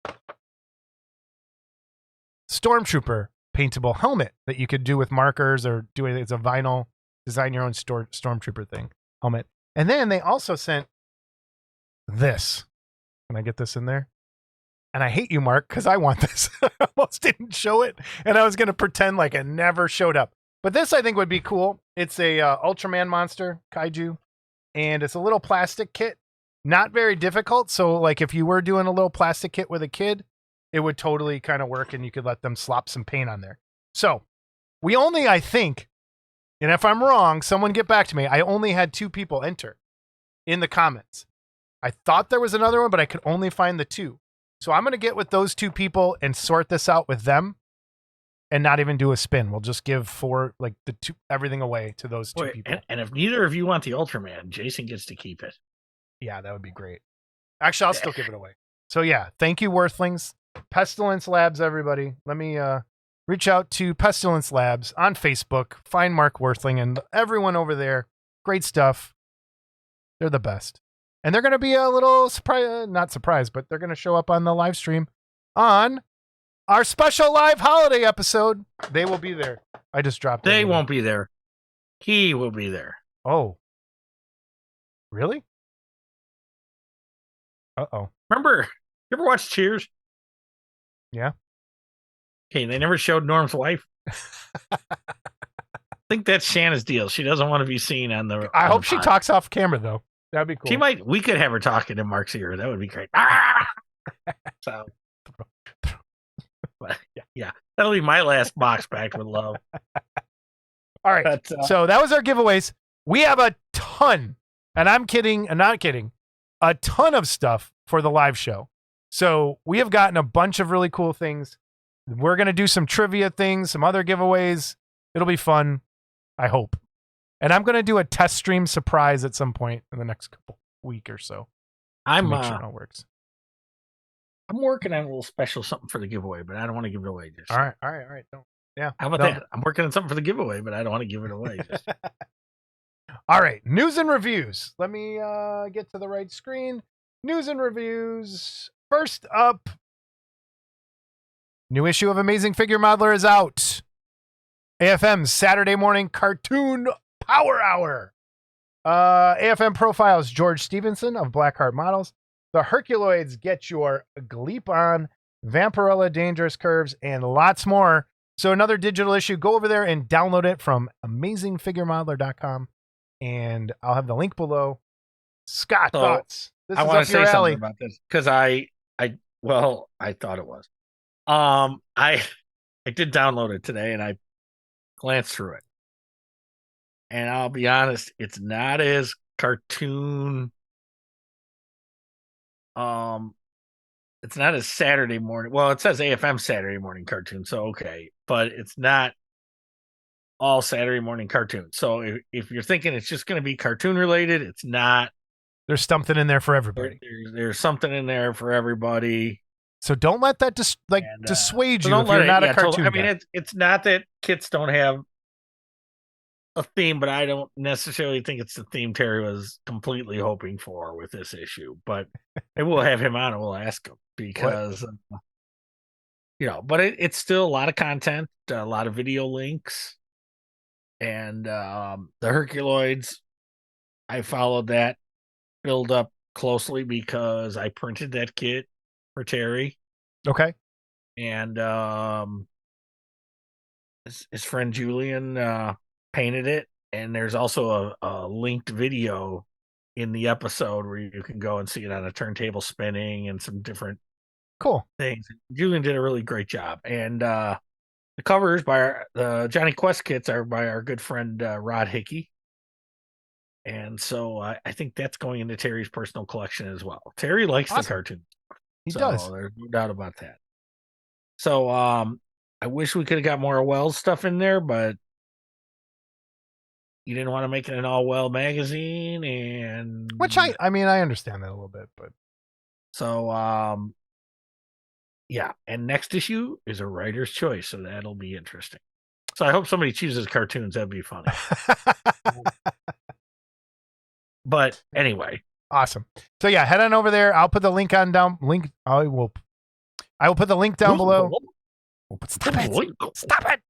Stormtrooper paintable helmet that you could do with markers or do it as a vinyl, design your own Stormtrooper thing helmet. And then they also sent this. Can I get this in there? And I hate you, Mark, because I want this. I almost didn't show it, and I was going to pretend like it never showed up. But this, I think, would be cool. It's a Ultraman monster, kaiju, and it's a little plastic kit. Not very difficult, so like if you were doing a little plastic kit with a kid, it would totally kind of work, and you could let them slop some paint on there. So we only, I think, and if I'm wrong, someone get back to me, I only had 2 people enter in the comments. I thought there was another one, but I could only find the 2. So I'm going to get with those 2 people and sort this out with them and not even do a spin. We'll just give everything away to those 2 people. And if neither of you want the Ultraman, Jason gets to keep it. Yeah, that would be great. Actually, I'll still give it away. So yeah, thank you, Warthlings. Pestilence Labs, everybody. Let me reach out to Pestilence Labs on Facebook. Find Mark Worthling and everyone over there. Great stuff. They're the best. And they're going to be a little surprise, not surprised, but they're going to show up on the live stream on our special live holiday episode, they will be there. I just dropped it. They won't be there. He will be there. Oh. Really? Uh-oh. Remember, you ever watch Cheers? Yeah. Okay, they never showed Norm's wife. I think that's Shanna's deal. She doesn't want to be seen on the. I on hope the she pod. talks off camera, though. That'd be cool. She might. We could have her talking in Mark's ear. That would be great. So, but, yeah, that'll be my last box packed with love. All right. But, so that was our giveaways. We have a ton, and I'm kidding, and not kidding, a ton of stuff for the live show. So we have gotten a bunch of really cool things. We're going to do some trivia things, some other giveaways. It'll be fun, I hope. And I'm going to do a test stream surprise at some point in the next week or so. I'm make sure it all works. I'm working on a little special something for the giveaway, but I don't want to give it away. Just all right. Don't. Yeah. How about that? I'm working on something for the giveaway, but I don't want to give it away. Just. All right. News and reviews. Let me get to the right screen. News and reviews. First up, new issue of Amazing Figure Modeler is out. AFM's Saturday morning cartoon power hour. AFM profiles George Stevenson of Blackheart Models. The Herculoids get your Gleep on, Vampirella Dangerous Curves, and lots more. So another digital issue. Go over there and download it from amazingfiguremodeler.com. And I'll have the link below. Scott, thoughts? This I want to say something about this because I thought it was. I did download it today and I glanced through it. And I'll be honest, it's not as cartoon. It's not as Saturday morning. Well, it says AFM Saturday morning cartoon, so okay, but it's not all Saturday morning cartoons. So if you're thinking it's just going to be cartoon related, it's not. There's something in there for everybody. There's something in there for everybody. So don't let that dissuade you if you're not a cartoon guy. I mean, it's not that kids don't have a theme, but I don't necessarily think it's the theme Terry was completely hoping for with this issue. But maybe we'll have him on and we'll ask him because, but it's still a lot of content, a lot of video links, and the Herculoids. I followed that build up closely because I printed that kit for Terry. Okay. And his friend Julian painted it, and there's also a linked video in the episode where you can go and see it on a turntable spinning and some different cool things. Julian did a really great job, and the covers by the Johnny Quest kits are by our good friend Rod Hickey, and so I think that's going into Terry's personal collection as well. Terry likes the cartoon. He does. There's no doubt about that. So I wish we could have got more Wells stuff in there, but you didn't want to make it an all-well magazine, and which I understand that a little bit, but so yeah. And next issue is a writer's choice, so that'll be interesting. So I hope somebody chooses cartoons. That'd be funny. But anyway, awesome. So yeah, head on over there. I'll put the link on down. I will put the link down below. Stop it.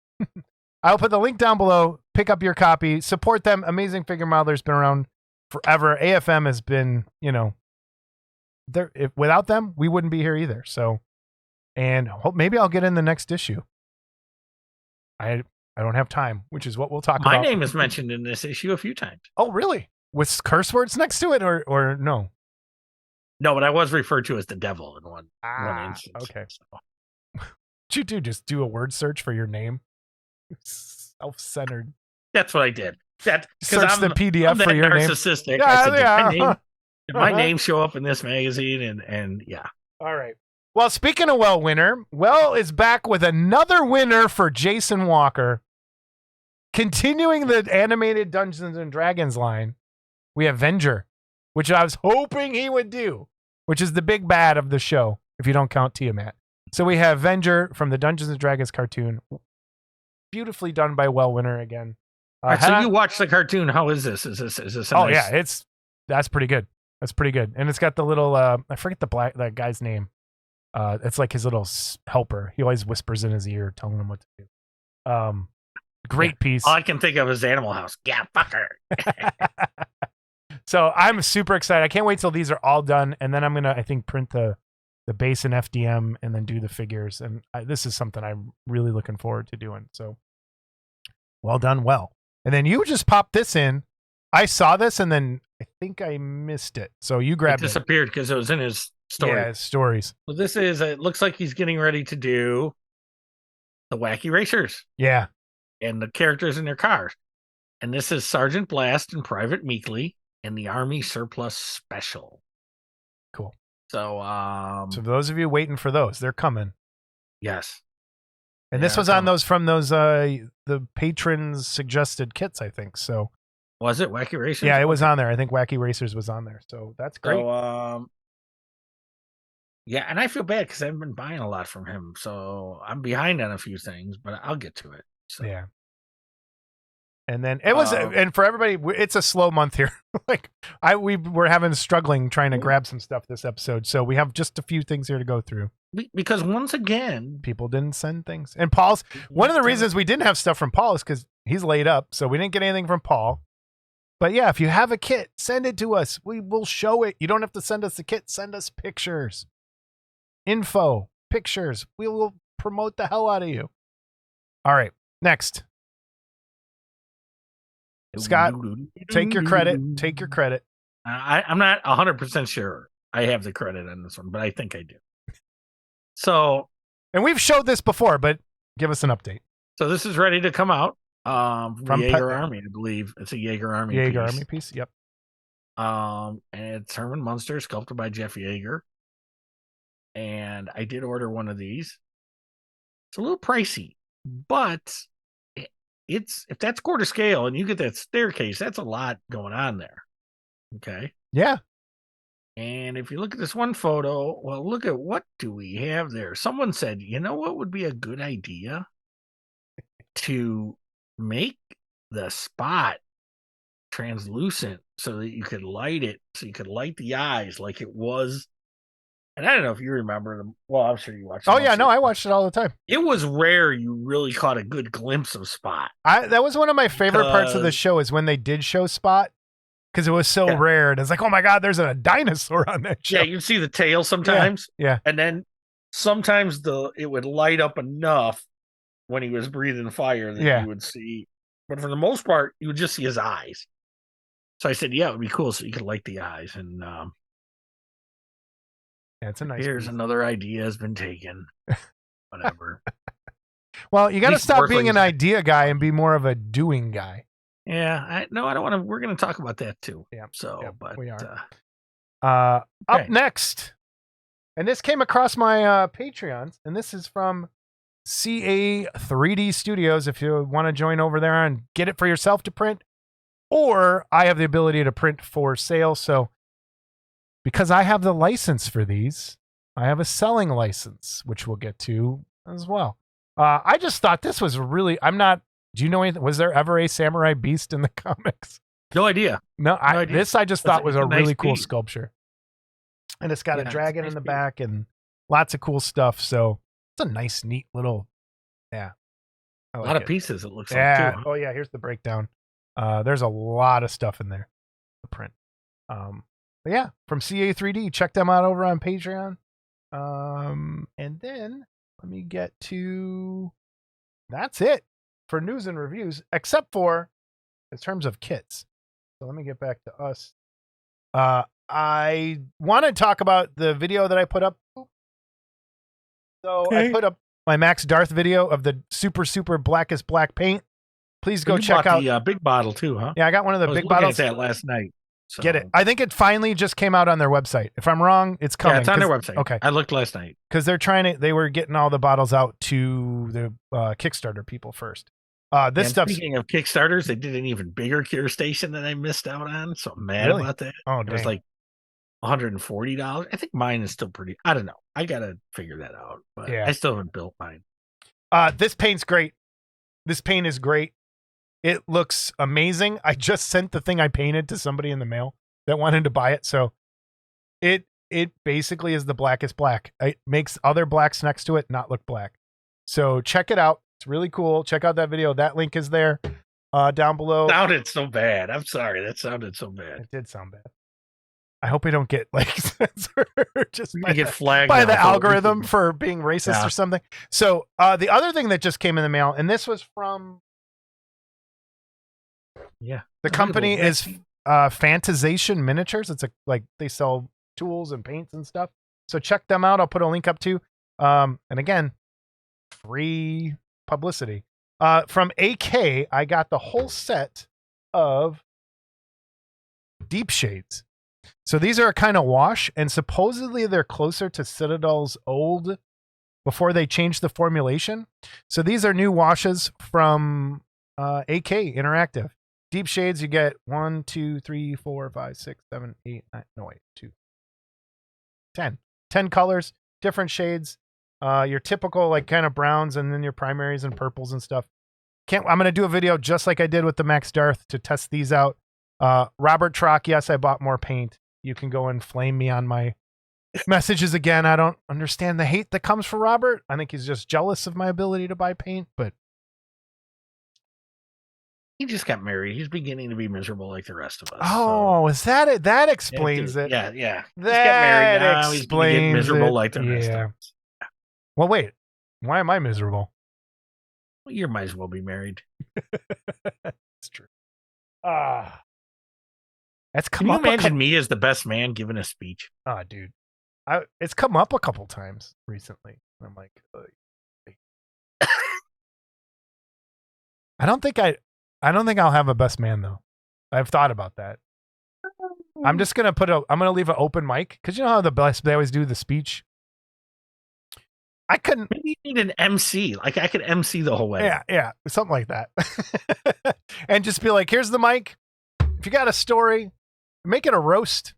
I'll put the link down below. Pick up your copy. Support them. Amazing Figure Modeler's been around forever. AFM has been, without them, we wouldn't be here either. So, and maybe I'll get in the next issue. I don't have time, which is what we'll talk about. My name is mentioned in this issue a few times. Oh, really? With curse words next to it, or no? No, but I was referred to as the devil in one instance. Okay. So. Did you just do a word search for your name? Self-centered. That's what I did. Search the PDF for your name. Narcissistic. Yeah. Did my name show up in this magazine? And yeah. All right. Well, speaking of Well winner, Well is back with another winner for Jason Walker. Continuing the animated Dungeons and Dragons line, we have Venger, which I was hoping he would do, which is the big bad of the show, if you don't count Tiamat. So we have Venger from the Dungeons and Dragons cartoon. Beautifully done by Well winner again. So you watched the cartoon. How is this? Is this? Oh, nice... yeah, that's pretty good. That's pretty good. And it's got the little I forget the guy's name. It's like his little helper. He always whispers in his ear, telling him what to do. Great piece. All I can think of is Animal House. Yeah, fucker. So I'm super excited. I can't wait till these are all done, and then I'm gonna, I think, print the base in FDM and then do the figures. And this is something I'm really looking forward to doing. So well done, well. And then you just popped this in. I saw this, and then I think I missed it. So you grabbed it. Disappeared because it was in his story. Yeah, his stories. So this is. It looks like he's getting ready to do the Wacky Racers. Yeah. And the characters in their cars. And this is Sergeant Blast and Private Meekly in the Army Surplus Special. Cool. So, so those of you waiting for those, they're coming. Yes. And this was on those from those the patrons suggested kits, I think. So was it Wacky Racers? Yeah, it was on there. I think Wacky Racers was on there. So that's great. So, yeah, and I feel bad because I've been buying a lot from him. So I'm behind on a few things, but I'll get to it. So. Yeah. And then it was, and for everybody, it's a slow month here. Like we were struggling trying to grab some stuff this episode. So we have just a few things here to go through. Because once again, people didn't send things. And Paul's, one of the reasons we didn't have stuff from Paul is because he's laid up. So we didn't get anything from Paul. But yeah, if you have a kit, send it to us. We will show it. You don't have to send us the kit. Send us pictures, info, pictures. We will promote the hell out of you. All right. Next. Scott, take your credit. Take your credit. I'm not 100% sure I have the credit on this one, but I think I do. So, and we've showed this before, but give us an update. So this is ready to come out from Jaeger Army, I believe. It's a Jaeger Army piece. Yep. And it's Herman Munster, sculpted by Jeff Jaeger. And I did order one of these. It's a little pricey, but it's, if that's quarter scale and you get that staircase, that's a lot going on there. Okay. Yeah. And if you look at this one photo, well, look at what do we have there? Someone said, you know what would be a good idea? To make the spot translucent so that you could light it, so you could light the eyes like it was. And I don't know if you remember them. Well, I'm sure you watched it. Oh, yeah, no, I watched it all the time. It was rare you really caught a good glimpse of Spot. That was one of my favorite parts of the show is when they did show Spot, because it was so rare. And it's like, oh, my God, there's a dinosaur on that show. Yeah, you'd see the tail sometimes. Yeah. And then sometimes it would light up enough when he was breathing fire that you would see. But for the most part, you would just see his eyes. So I said, yeah, it would be cool so you could light the eyes. And yeah, it's a nice here's piece. Another idea has been taken. Whatever. Well, you got to stop being an idea guy and be more of a doing guy. Yeah, I don't want to. We're going to talk about that too. Yeah. So, but we are. Up next, and this came across my Patreons, and this is from CA3D Studios. If you want to join over there and get it for yourself to print, or I have the ability to print for sale. So, because I have the license for these, I have a selling license, which we'll get to as well. I just thought this was really, do you know anything? Was there ever a Samurai Beast in the comics? No idea. No idea. This I just thought was a really cool piece. Sculpture. And it's got a dragon in the back and lots of cool stuff. So it's a nice, neat little, a lot of pieces it looks like too. Oh yeah, here's the breakdown. There's a lot of stuff in there to print. But yeah, from CA3D, check them out over on Patreon. And then let me get to, that's it for news and reviews, except for in terms of kits. So let me get back to us. I want to talk about the video that I put up. So I put up my Max Darth video of the super blackest black paint. Please go check out the big bottle too, huh? Yeah, I got one of the big bottles. I was looking at that last night. So. Get it. I think it finally just came out on their website. If I'm wrong, it's coming. Yeah, it's on their website. Okay. I looked last night. Because they were getting all the bottles out to the Kickstarter people first. Speaking of Kickstarters, they did an even bigger cure station that I missed out on. So I'm mad about that. Oh, it was like $140. I think mine is still pretty. I don't know. I got to figure that out. But I still haven't built mine. This paint's great. This paint is great. It looks amazing. I just sent the thing I painted to somebody in the mail that wanted to buy it. So it it basically is the blackest black. It makes other blacks next to it not look black. So check it out. It's really cool. Check out that video. That link is there down below. Sounded so bad. I'm sorry. That sounded so bad. It did sound bad. I hope we don't get like censored just We're by, gonna get flagged by now the for algorithm everything. for being racist or something. So the other thing that just came in the mail, and this was from Yeah. the company is Fantazation Miniatures. It's like they sell tools and paints and stuff. So check them out. I'll put a link up to. And again, free publicity. From AK, I got the whole set of deep shades. So these are a kind of wash, and supposedly they're closer to Citadel's old before they changed the formulation. So these are new washes from AK Interactive. Deep shades, you get 1, 2, 3, 4, 5, 6, 7, 8, 9. No, wait, 2, 10. 10 colors, different shades. Your typical like kind of browns, and then your primaries and purples and stuff. I'm gonna do a video just like I did with the Max Darth to test these out. Robert Trock, yes, I bought more paint. You can go and flame me on my messages again. I don't understand the hate that comes for Robert. I think he's just jealous of my ability to buy paint, but He just got married. He's beginning to be miserable like the rest of us. oh, is that it? That explains it. Yeah, yeah. He's That got married now. He's gonna get explains miserable it. like the rest of Yeah. us. Well, wait. Why am I miserable? Well, you might as well be married. It's true. That's Can come you up. imagine me as the best man giving a speech? Oh, dude, it's come up a couple times recently. I'm like, I don't think I'll have a best man though. I've thought about that. I'm just gonna I'm gonna leave an open mic because you know how they always do the speech. I couldn't. Maybe you need an MC. Like I could MC the whole way. Yeah, something like that, and just be like, "Here's the mic. If you got a story, make it a roast.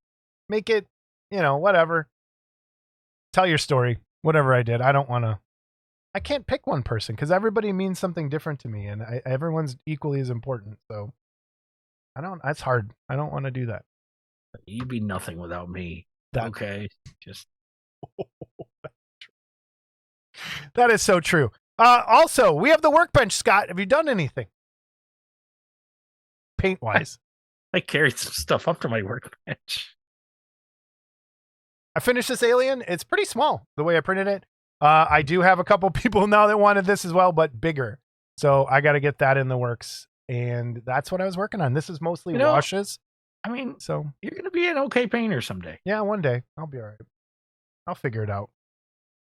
Make it, whatever. Tell your story. Whatever I did. I don't want to. I can't pick one person because everybody means something different to me, and everyone's equally as important. So I don't. That's hard. I don't want to do that. You'd be nothing without me. Okay, just. That is so true. Also, we have the workbench, Scott. Have you done anything? Paint wise. I carried some stuff up to my workbench. I finished this alien. It's pretty small the way I printed it. I do have a couple people now that wanted this as well, but bigger. So I got to get that in the works. And that's what I was working on. This is mostly washes. I mean, so you're going to be an okay painter someday. Yeah, one day. I'll be all right. I'll figure it out.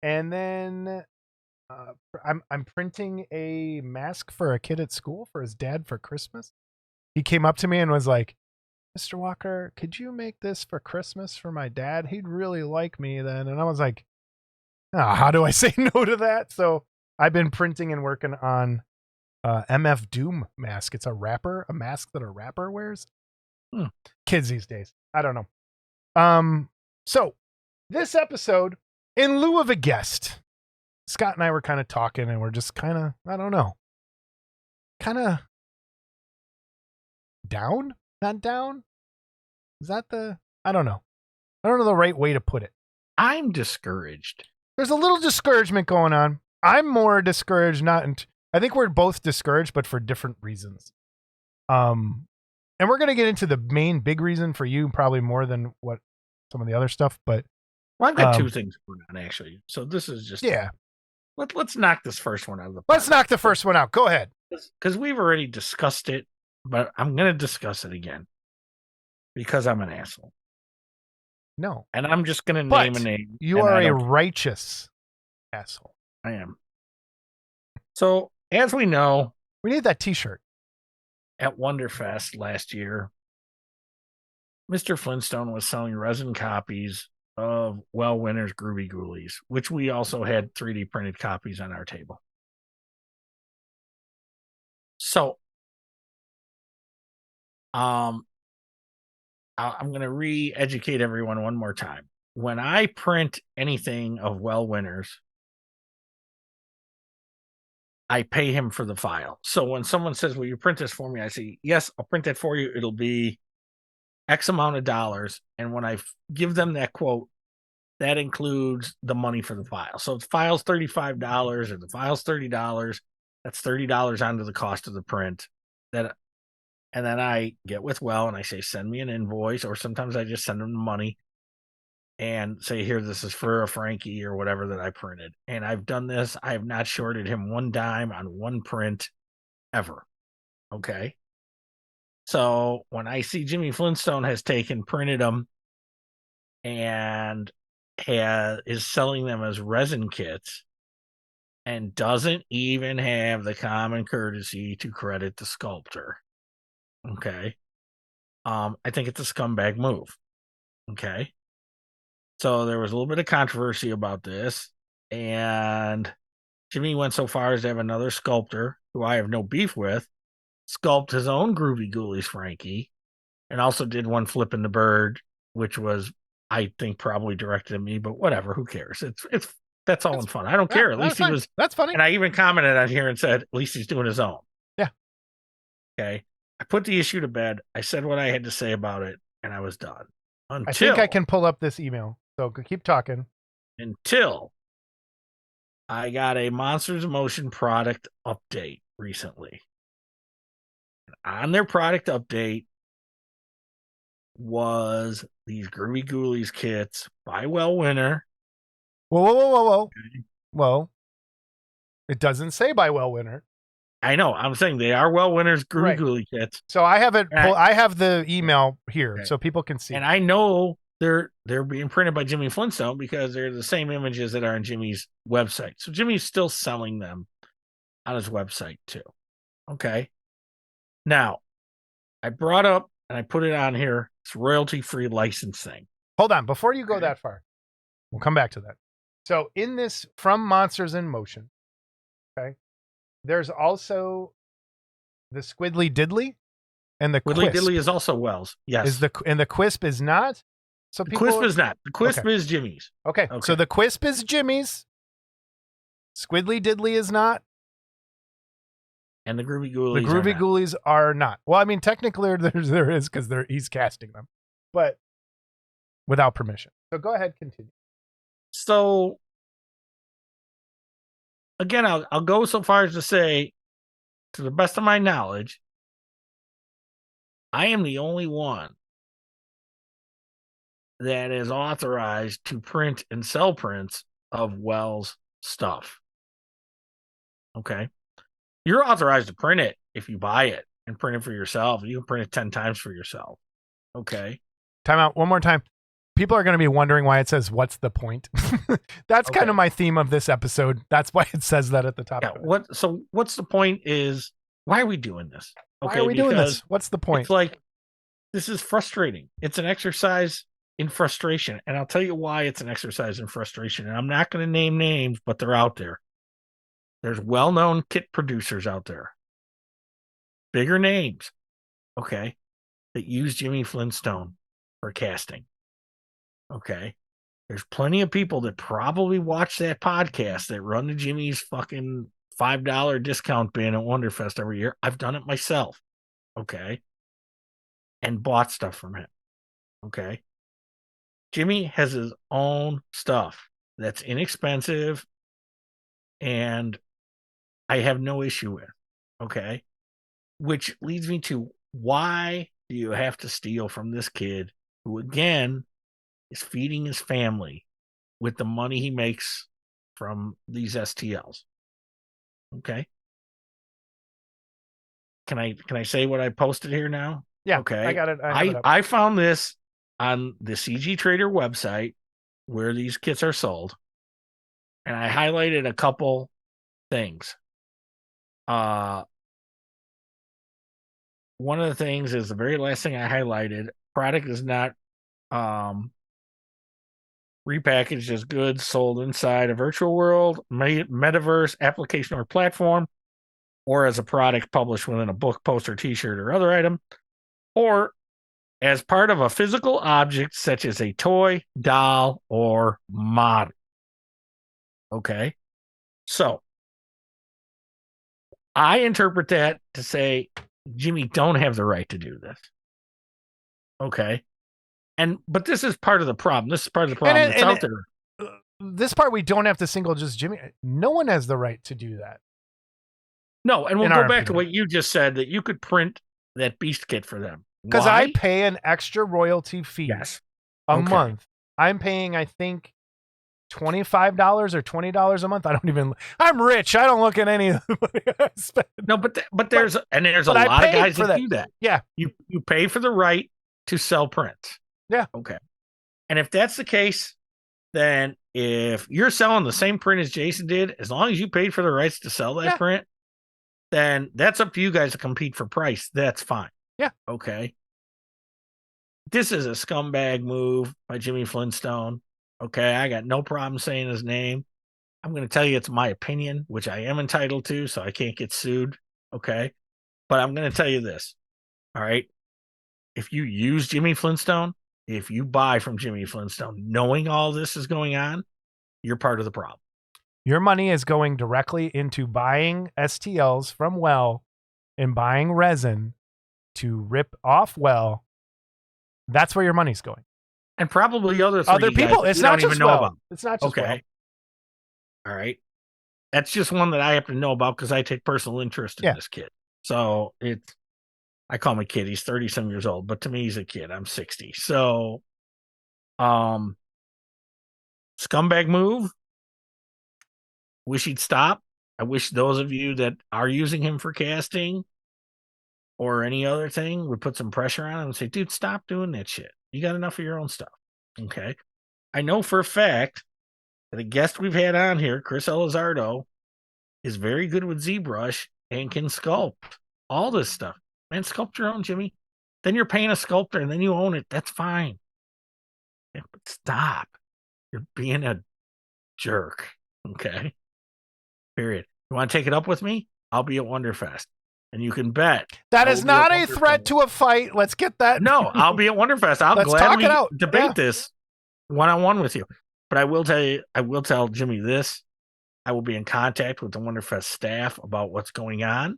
And then I'm printing a mask for a kid at school for his dad for Christmas. He came up to me and was like, "Mr. Walker, could you make this for Christmas for my dad? He'd really like me then." And I was like, how do I say no to that? So I've been printing and working on MF Doom mask. It's a mask that a rapper wears. Kids these days. I don't know. So this episode, in lieu of a guest, Scott and I were kind of talking and we're just kind of, I don't know, kind of down, not down. Is that I don't know. I don't know the right way to put it. I'm discouraged. There's a little discouragement going on. I'm more discouraged. I think we're both discouraged, but for different reasons. And we're going to get into the main big reason for you, probably more than what some of the other stuff, but. Well, I've got two things going on actually. So this is just, let's knock this first one out of the park. Let's knock the first one out. Go ahead. Because we've already discussed it, but I'm going to discuss it again because I'm an asshole. No. And I'm just going to name a name. You are a righteous asshole. I am. So, as we know, we need that t-shirt. At Wonderfest last year, Mr. Flintstone was selling resin copies of Well Winner's Groovy Ghoulies, which we also had 3D printed copies on our table. So, I'm going to re-educate everyone one more time. When I print anything of Well Winners, I pay him for the file. So when someone says, "Will you print this for me?" I say, "Yes, I'll print that for you. It'll be X amount of dollars." And when I give them that quote, that includes the money for the file. So if the file's $35 or the file's $30, that's $30 onto the cost of the print. And then I get with and I say, send me an invoice, or sometimes I just send them the money and say, here, this is for a Frankie or whatever that I printed. And I've done this. I have not shorted him one dime on one print ever. Okay. So when I see Jimmy Flintstone has printed them and is selling them as resin kits and doesn't even have the common courtesy to credit the sculptor. Okay. I think it's a scumbag move. Okay. So there was a little bit of controversy about this, and Jimmy went so far as to have another sculptor, who I have no beef with, sculpt his own Groovy Ghoulies Frankie, and also did one flipping the bird, which was, I think, probably directed at me, but whatever, who cares? That's all in fun. I don't care. At least he was. That's funny. And I even commented on here and said, at least he's doing his own. Yeah. Okay. I put the issue to bed. I said what I had to say about it, and I was done. I think I can pull up this email. So keep talking. Until I got a Monsters of Motion product update recently. On their product update was these Groovy Ghoulies kits by Winner. Whoa. Well, it doesn't say by Winner. I know. I'm saying they are Winner's Groovy Ghoulie kits. So I have it. I have the email here so people can see. And I know they're being printed by Jimmy Flintstone because they're the same images that are on Jimmy's website. So Jimmy's still selling them on his website too. Okay. Now, I brought up and I put it on here. It's royalty-free licensing. Hold on. Before you go that far, we'll come back to that. So in this From Monsters in Motion, okay, there's also the Squiddly Diddly and the Squiddly Quisp. Diddly is also Wells. Yes. And the Quisp is not? So the Quisp is not. The Quisp is Jimmy's. Okay. So the Quisp is Jimmy's. Squiddly Diddly is not. And the Groovy Ghoulies. The Groovy Ghoulies are not. Well, I mean, technically there is because he's casting them, but without permission. So go ahead, continue. So again, I'll go so far as to say, to the best of my knowledge, I am the only one that is authorized to print and sell prints of Wells stuff. Okay. You're authorized to print it if you buy it and print it for yourself. You can print it 10 times for yourself. Okay. Time out one more time. People are going to be wondering why it says, what's the point? That's kind of my theme of this episode. That's why it says that at the top. Yeah, so what's the point is, why are we doing this? Okay, why are we doing this? What's the point? It's like, this is frustrating. It's an exercise in frustration. And I'll tell you why it's an exercise in frustration. And I'm not going to name names, but they're out there. There's well-known kit producers out there. Bigger names. Okay. That use Jimmy Flintstone for casting. Okay. There's plenty of people that probably watch that podcast that run to Jimmy's fucking $5 discount bin at Wonderfest every year. I've done it myself. Okay. And bought stuff from him. Okay. Jimmy has his own stuff that's inexpensive and I have no issue with. Okay. Which leads me to, why do you have to steal from this kid who, again, is feeding his family with the money he makes from these STLs? Okay. Can I say what I posted here now? Yeah. Okay. I got it. I found this on the CG Trader website where these kits are sold, and I highlighted a couple things. One of the things is the very last thing I highlighted. Product is not repackaged as goods sold inside a virtual world, metaverse, application, or platform, or as a product published within a book, poster, t-shirt, or other item, or as part of a physical object such as a toy, doll, or model. Okay. So I interpret that to say, Jimmy don't have the right to do this. Okay. But this is part of the problem. This is part of the problem that's out there. This part we don't have to single just Jimmy. No one has the right to do that. No, and we'll go back to what you just said, that you could print that beast kit for them. Because I pay an extra royalty fee a month. I'm paying, I think, $25 or $20 a month. I'm rich. I don't look at any of the money I spend. No, but there's a lot of guys that do that. Yeah. You pay for the right to sell prints. Yeah. Okay. And if that's the case, then if you're selling the same print as Jason did, as long as you paid for the rights to sell that print, then that's up to you guys to compete for price. That's fine. Yeah. Okay. This is a scumbag move by Jimmy Flintstone. Okay. I got no problem saying his name. I'm going to tell you it's my opinion, which I am entitled to, so I can't get sued. Okay. But I'm going to tell you this. All right. If you use Jimmy Flintstone, if you buy from Jimmy Flintstone, knowing all this is going on, you're part of the problem. Your money is going directly into buying STLs from Well and buying resin to rip off Well. That's where your money's going. And probably other people. It's not just Well. It's not just Well. All right. That's just one that I have to know about because I take personal interest in this kid. So I call him a kid. He's 30-some years old, but to me, he's a kid. I'm 60. So, scumbag move. Wish he'd stop. I wish those of you that are using him for casting or any other thing would put some pressure on him and say, dude, stop doing that shit. You got enough of your own stuff. Okay. I know for a fact that a guest we've had on here, Chris Elizardo, is very good with ZBrush and can sculpt all this stuff. Man, sculpt your own, Jimmy. Then you're paying a sculptor and then you own it. That's fine. Yeah, but stop. You're being a jerk. Okay. Period. You want to take it up with me? I'll be at Wonderfest. And you can bet. That is not a threat to a fight. Let's get that. No, I'll be at Wonderfest. I'll gladly debate this one-on-one with you. But I will tell Jimmy this. I will be in contact with the Wonderfest staff about what's going on.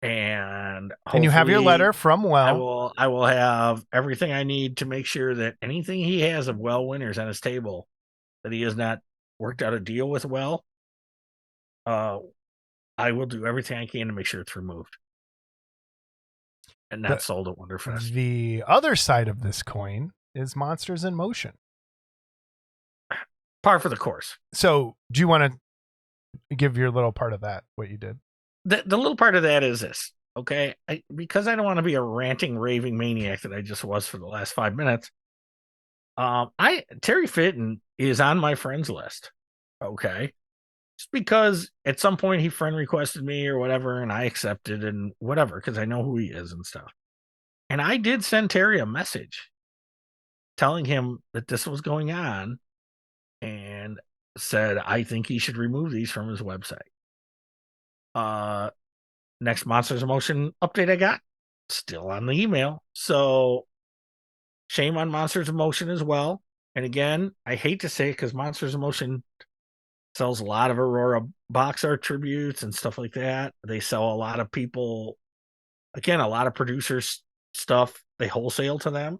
And you have your letter from Well. I will have everything I need to make sure that anything he has of Well winners on his table that he has not worked out a deal with Well, I will do everything I can to make sure it's removed and not sold at Wonderfest. The other side of this coin is Monsters in Motion. Par for the course. So do you want to give your little part of that, what you did? The little part of that is this, okay? Because I don't want to be a ranting, raving maniac that I just was for the last 5 minutes. Terry Fitton is on my friends list, okay? Just because at some point he friend requested me or whatever, and I accepted and whatever, because I know who he is and stuff. And I did send Terry a message telling him that this was going on and said, I think he should remove these from his website. Next Monsters of Motion update I got, still on the email. So shame on Monsters of Motion as well. And again, I hate to say it because Monsters of Motion sells a lot of Aurora box art tributes and stuff like that. They sell a lot of people, again, a lot of producers stuff. They wholesale to them.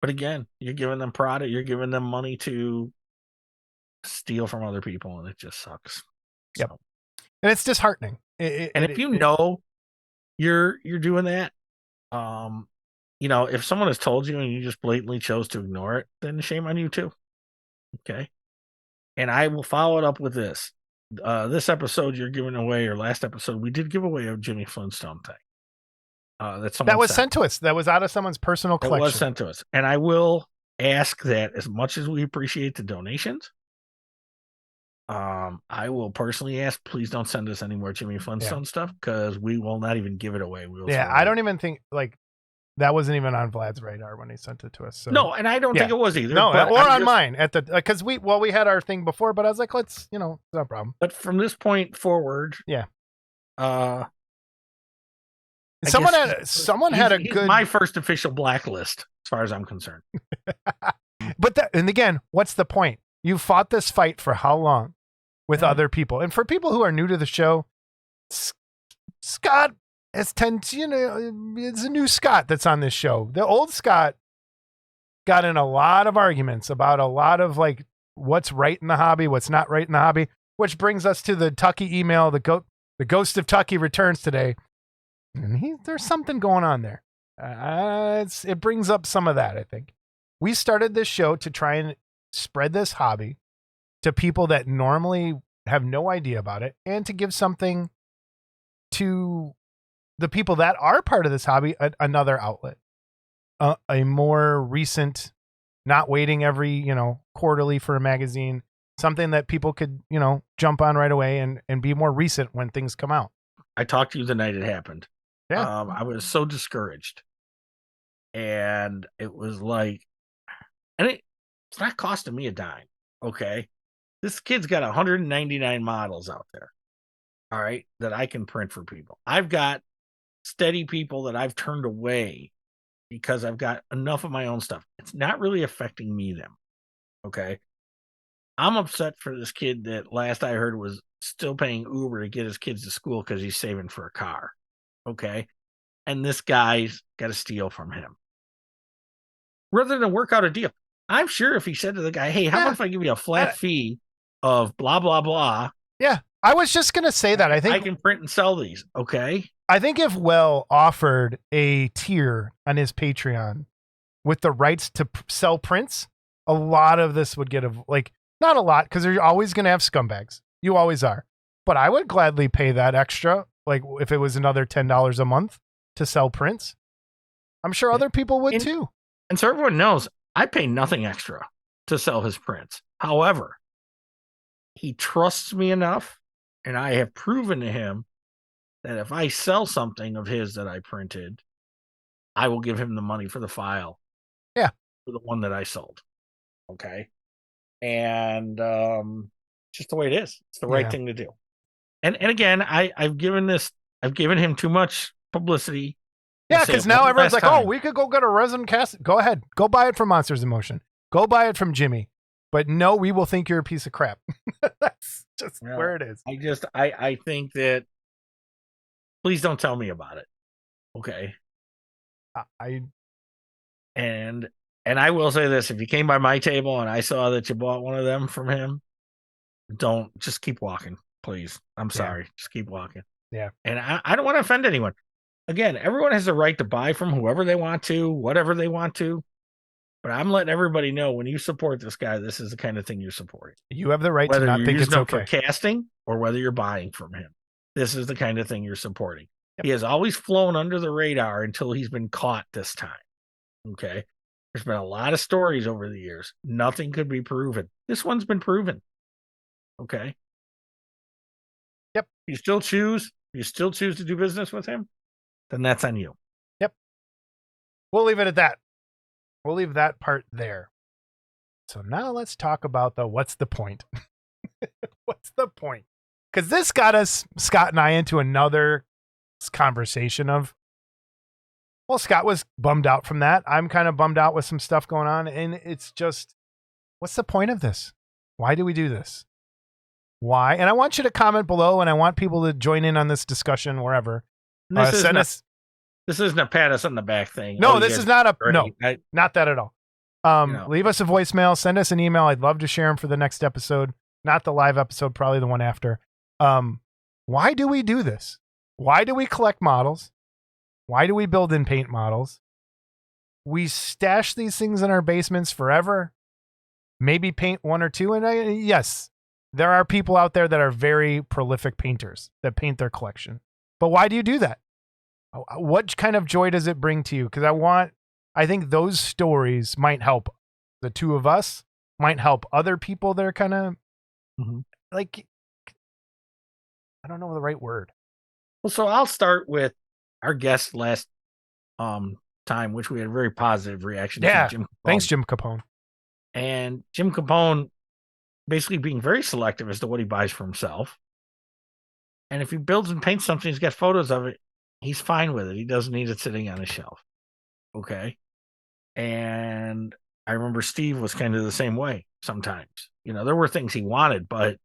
But again, you're giving them product, you're giving them money to steal from other people, and it just sucks. Yep. So. And it's disheartening. If you know you're doing that, if someone has told you and you just blatantly chose to ignore it, then shame on you too. Okay. And I will follow it up with this. This episode you're giving away, or last episode, we did give away a Jimmy Flintstone thing. That was sent to us. That was out of someone's personal collection. It was sent to us. And I will ask that, as much as we appreciate the donations, I will personally ask, please don't send us any more Jimmy Flintstone stuff, because we will not even give it away. I don't even think, that wasn't even on Vlad's radar when he sent it to us. So. No, and I don't think it was either. No, or on mine at the, because we had our thing before, but I was like, let's, it's no problem. But from this point forward, someone had a good, my first official blacklist as far as I'm concerned. And again, what's the point? You fought this fight for how long with other people? And for people who are new to the show, Scott as tends, it's a new Scott that's on this show. The old Scott got in a lot of arguments about a lot of like what's right in the hobby, what's not right in the hobby, which brings us to the Tucky email. The ghost of Tucky returns today. And there's something going on there. It brings up some of that, I think. We started this show to try and spread this hobby to people that normally have no idea about it, and to give something to the people that are part of this hobby, another outlet, a more recent, not waiting every, quarterly for a magazine, something that people could, jump on right away and be more recent when things come out. I talked to you the night it happened. Yeah. I was so discouraged, and it was like, and it's not costing me a dime. Okay. This kid's got 199 models out there. All right. That I can print for people. I've got steady people that I've turned away because I've got enough of my own stuff. It's not really affecting me then. Okay. I'm upset for this kid that last I heard was still paying Uber to get his kids to school because he's saving for a car. Okay. And this guy's got to steal from him rather than work out a deal. I'm sure if he said to the guy, hey, how about if I give you a flat fee of blah, blah, blah. Yeah. I was just going to say that. I think I can print and sell these. Okay. I think if Will offered a tier on his Patreon with the rights to sell prints, a lot of this would get not a lot, because you're always going to have scumbags. You always are. But I would gladly pay that extra, like if it was another $10 a month to sell prints. I'm sure other people would too. And so everyone knows I pay nothing extra to sell his prints. However, he trusts me enough, and I have proven to him that if I sell something of his that I printed, I will give him the money for the file. Yeah. For the one that I sold. Okay. And just the way it is. It's the right thing to do. And again, I've given him too much publicity. Yeah, because now everyone's like, oh, we could go get a resin cast. Go ahead. Go buy it from Monsters in Motion. Go buy it from Jimmy. But no, we will think you're a piece of crap. That's just where it is. I think that please don't tell me about it. Okay. And I will say this, if you came by my table and I saw that you bought one of them from him, just keep walking, please. I'm sorry. Just keep walking. Yeah. And I don't want to offend anyone. Again, everyone has the right to buy from whoever they want to, whatever they want to. But I'm letting everybody know, when you support this guy, this is the kind of thing you're supporting. You have the right to not think it's okay. For casting or whether you're buying from him. This is the kind of thing you're supporting. Yep. He has always flown under the radar until he's been caught this time. Okay. There's been a lot of stories over the years. Nothing could be proven. This one's been proven. Okay. Yep. You still choose to do business with him, then that's on you. Yep. We'll leave it at that. We'll leave that part there. So now let's talk about what's the point? What's the point? Because this got us, Scott and I, into another conversation of, well, Scott was bummed out from that. I'm kind of bummed out with some stuff going on. And it's just, what's the point of this? Why do we do this? Why? And I want you to comment below, and I want people to join in on this discussion wherever. This isn't a pat us on the back thing. No, this is not not that at all. Leave us a voicemail, send us an email. I'd love to share them for the next episode. Not the live episode, probably the one after. Why do we do this? Why do we collect models? Why do we build and paint models? We stash these things in our basements forever. Maybe paint one or two. And yes, there are people out there that are very prolific painters that paint their collection. But why do you do that? What kind of joy does it bring to you? Because I think those stories might help the two of us, might help other people that are kind of like, I don't know the right word. Well, so I'll start with our guest last time, which we had a very positive reaction to. Jim Capone. Thanks, Jim Capone. And Jim Capone basically being very selective as to what he buys for himself. And if he builds and paints something, he's got photos of it, he's fine with it. He doesn't need it sitting on a shelf. Okay. And I remember Steve was kind of the same way sometimes. There were things he wanted, but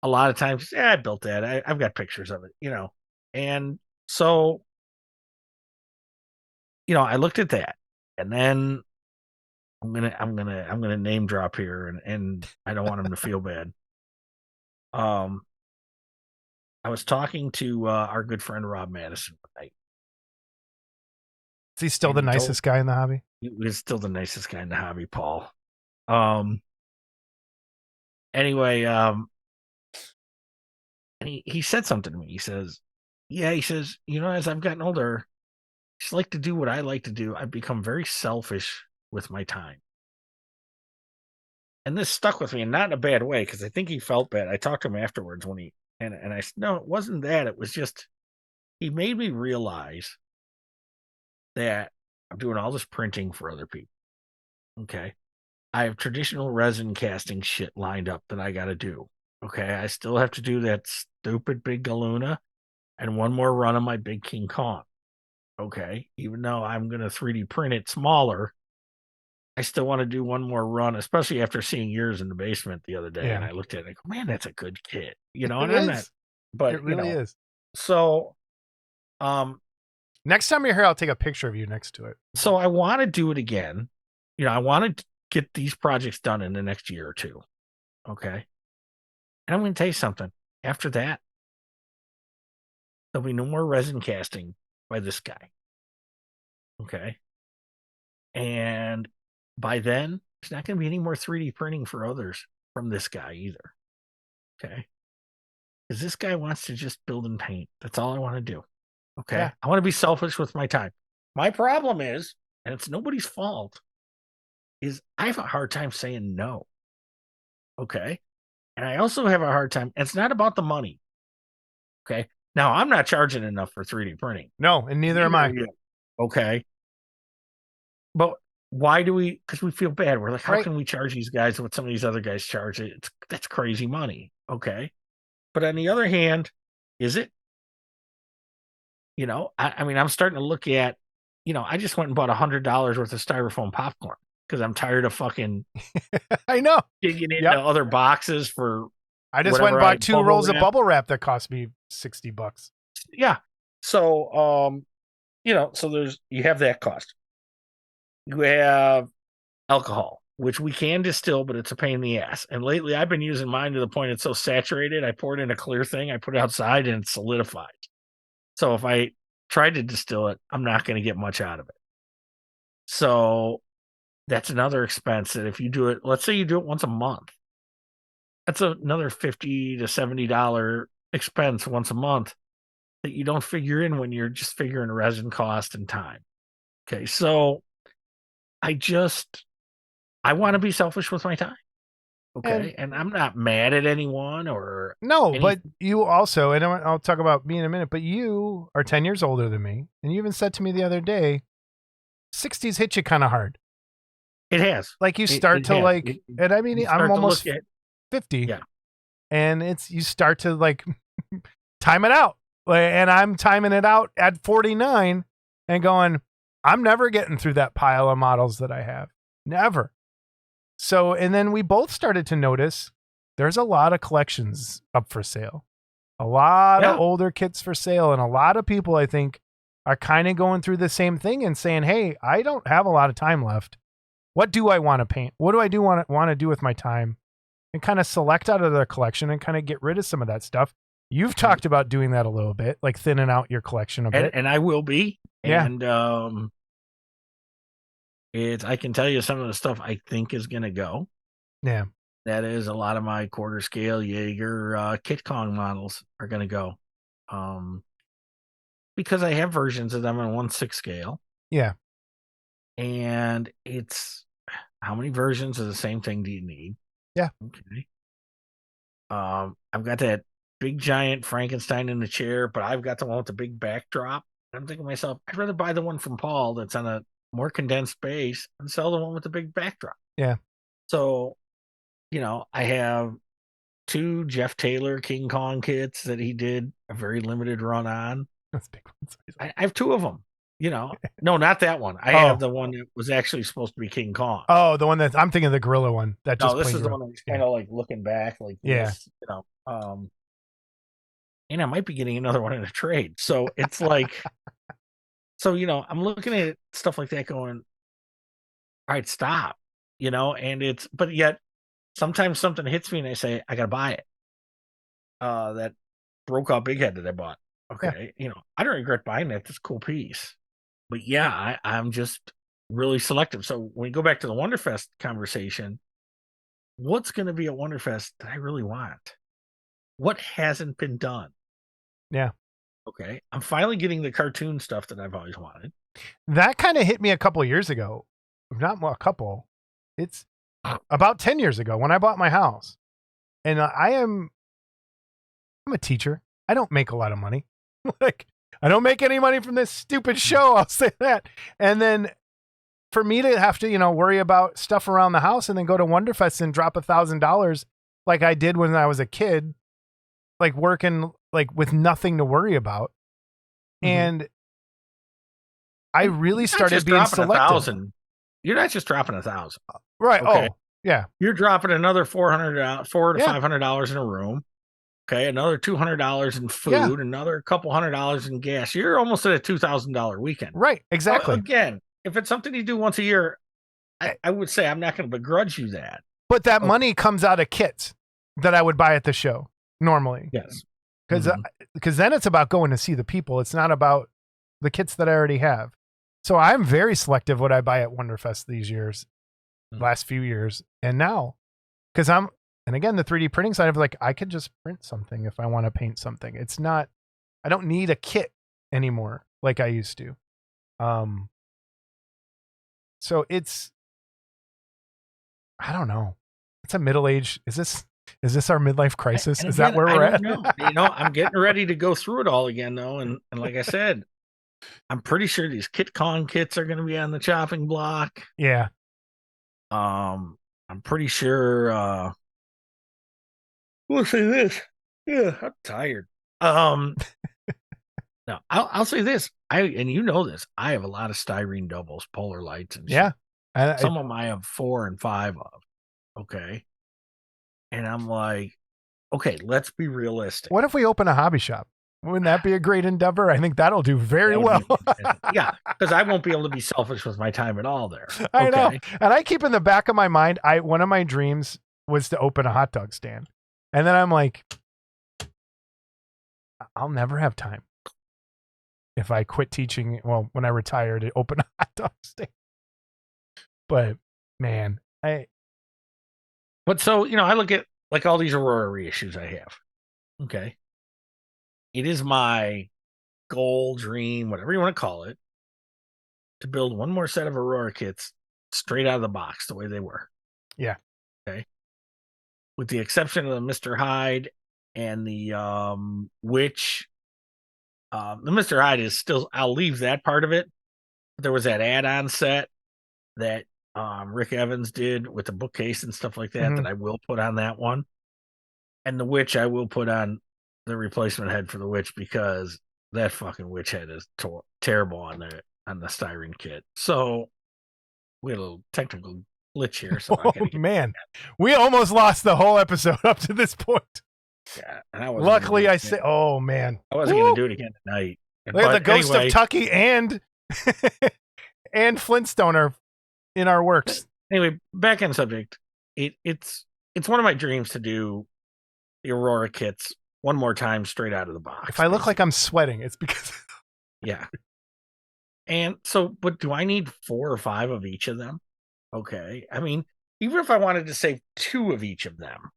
a lot of times, I built that. I've got pictures of it, and So, I looked at that, and then I'm gonna name drop here, and I don't want him to feel bad. I was talking to our good friend Rob Madison one night. Is he still And the he nicest guy in the hobby? He was still the nicest guy in the hobby, Paul. Anyway, and he said something to me. He says, as I've gotten older, I just like to do what I like to do. I've become very selfish with my time. And this stuck with me, and not in a bad way, because I think he felt bad. I talked to him afterwards and I said, no, it wasn't that. It was just, he made me realize that I'm doing all this printing for other people. Okay. I have traditional resin casting shit lined up that I got to do. Okay. I still have to do that stupid big Galuna and one more run of my big King Kong. Okay. Even though I'm going to 3D print it smaller, I still want to do one more run, especially after seeing yours in the basement the other day. Yeah. And I looked at it and I go, man, that's a good kit. And It I'm is. not, but it really is. So, next time you're here, I'll take a picture of you next to it. So I want to do it again. I want to get these projects done in the next year or two. Okay. And I'm going to tell you something. After that, there'll be no more resin casting by this guy. Okay. And by then, there's not going to be any more 3D printing for others from this guy either. Okay. Because this guy wants to just build and paint. That's all I want to do. Okay. Yeah. I want to be selfish with my time. My problem is, and it's nobody's fault, is I have a hard time saying no. Okay. And I also have a hard time. It's not about the money. Okay. Now, I'm not charging enough for 3D printing. No, and neither am I. Okay. But why do we? Because we feel bad. We're like, how Right. can we charge these guys what some of these other guys charge? That's crazy money. Okay. But on the other hand, is it? I mean, I'm starting to look at, I just went and bought $100 worth of styrofoam popcorn because I'm tired of fucking I know digging into other boxes for. I just went and bought 2 rolls of bubble wrap that cost me $60. Yeah. So, so you have that cost. You have alcohol, which we can distill, but it's a pain in the ass. And lately I've been using mine to the point it's so saturated. I pour it in a clear thing, I put it outside, and it's solidified. So if I try to distill it, I'm not going to get much out of it. So that's another expense that if you do it, let's say you do it once a month, that's another $50 to $70 expense once a month that you don't figure in when you're just figuring resin cost and time. Okay. So I want to be selfish with my time. Okay. And I'm not mad at anyone or. No, but you also, and I'll talk about me in a minute, but you are 10 years older than me. And you even said to me the other day, 60s hit you kind of hard. It has. Like you start and I mean, I'm almost 50. Yeah. And you start to like time it out. And I'm timing it out at 49 and going, I'm never getting through that pile of models that I have. Never. So, and then we both started to notice there's a lot of collections up for sale, a lot of older kits for sale. And a lot of people, I think, are kind of going through the same thing and saying, hey, I don't have a lot of time left. What do I want to paint? What do I want to do with my time? And kind of select out of their collection and kind of get rid of some of that stuff. You've talked about doing that a little bit, like thinning out your collection a bit. And I will be. Yeah. And I can tell you some of the stuff I think is going to go. Yeah. That is a lot of my quarter scale Jaeger Kit Kong models are going to go. Because I have versions of them on 1/6 scale. Yeah. And it's how many versions of the same thing do you need? Yeah. Okay. I've got that big giant Frankenstein in the chair, but I've got the one with the big backdrop. I'm thinking to myself, I'd rather buy the one from Paul that's on a more condensed base and sell the one with the big backdrop. Yeah. So, I have 2 Jeff Taylor King Kong kits that he did a very limited run on. That's big ones. I have 2 of them. No, not that one. I have the one that was actually supposed to be King Kong. Oh, the one that I'm thinking the gorilla one. That just this is the one that's kind of like looking back, like this, and I might be getting another one in a trade. So it's like, so, I'm looking at stuff like that going, all right, stop, and but yet sometimes something hits me and I say, I got to buy it. That broke out big head that I bought. Yeah. Okay. I don't regret buying that. That's a cool piece. But yeah, I'm just really selective. So when we go back to the Wonderfest conversation, what's going to be a Wonderfest that I really want? What hasn't been done? Yeah. Okay. I'm finally getting the cartoon stuff that I've always wanted. That kind of hit me a couple of years ago. Not a couple. It's about 10 years ago when I bought my house. And I'm a teacher. I don't make a lot of money. Like, I don't make any money from this stupid show. I'll say that. And then for me to have to, worry about stuff around the house and then go to Wonderfest and drop $1,000 like I did when I was a kid, like working like with nothing to worry about. And I really started being selective. You're not just dropping 1,000. Right. Okay. Oh, yeah. You're dropping another $400 to $500 in a room. Okay, another $200 in food, another couple $100 in gas. You're almost at a $2,000 weekend. Right, exactly. Again, if it's something you do once a year, I would say I'm not going to begrudge you that. But that money comes out of kits that I would buy at the show normally. Yes. Because then it's about going to see the people. It's not about the kits that I already have. So I'm very selective what I buy at Wonderfest these years, last few years. And now, because and again, the 3D printing side of like, I could just print something if I want to paint something. It's not, I don't need a kit anymore like I used to. So it's, I don't know. It's a middle age. Is this our midlife crisis? Is that where we're at? No. I'm getting ready to go through it all again though. And like I said, I'm pretty sure these KitCon kits are going to be on the chopping block. Yeah. I'm pretty sure, we'll say this. Yeah, I'm tired. No, I'll say this. And you know this. I have a lot of styrene doubles, polar lights, and yeah. Some of them I have 4 and 5 of. Okay, and I'm like, okay, let's be realistic. What if we open a hobby shop? Wouldn't that be a great endeavor? I think that'll do very well. Yeah, because I won't be able to be selfish with my time at all there. I know, and I keep in the back of my mind. One of my dreams was to open a hot dog stand. And then I'm like, I'll never have time if I quit teaching. Well, when I retire to open a hot dog stand. But man, But so, I look at like all these Aurora reissues I have. Okay. It is my goal, dream, whatever you want to call it, to build one more set of Aurora kits straight out of the box the way they were. Yeah. Okay. With the exception of the Mr. Hyde and the Witch. The Mr. Hyde is still, I'll leave that part of it. But there was that add-on set that Rick Evans did with the bookcase and stuff like that that I will put on that one. And the Witch I will put on the replacement head for the Witch because that fucking Witch head is terrible on the styrene kit. So we had a little technical glitch here. So man, we almost lost the whole episode up to this point. Yeah, and luckily I say, oh man, I wasn't going to do it again tonight. Look at the ghost of Tucky and Flintstone are in our works. Anyway, back on subject. It's one of my dreams to do the Aurora kits one more time straight out of the box. If I look like I'm sweating, it's because yeah. And so, but do I need 4 or 5 of each of them? Okay. I mean, even if I wanted to save 2 of each of them,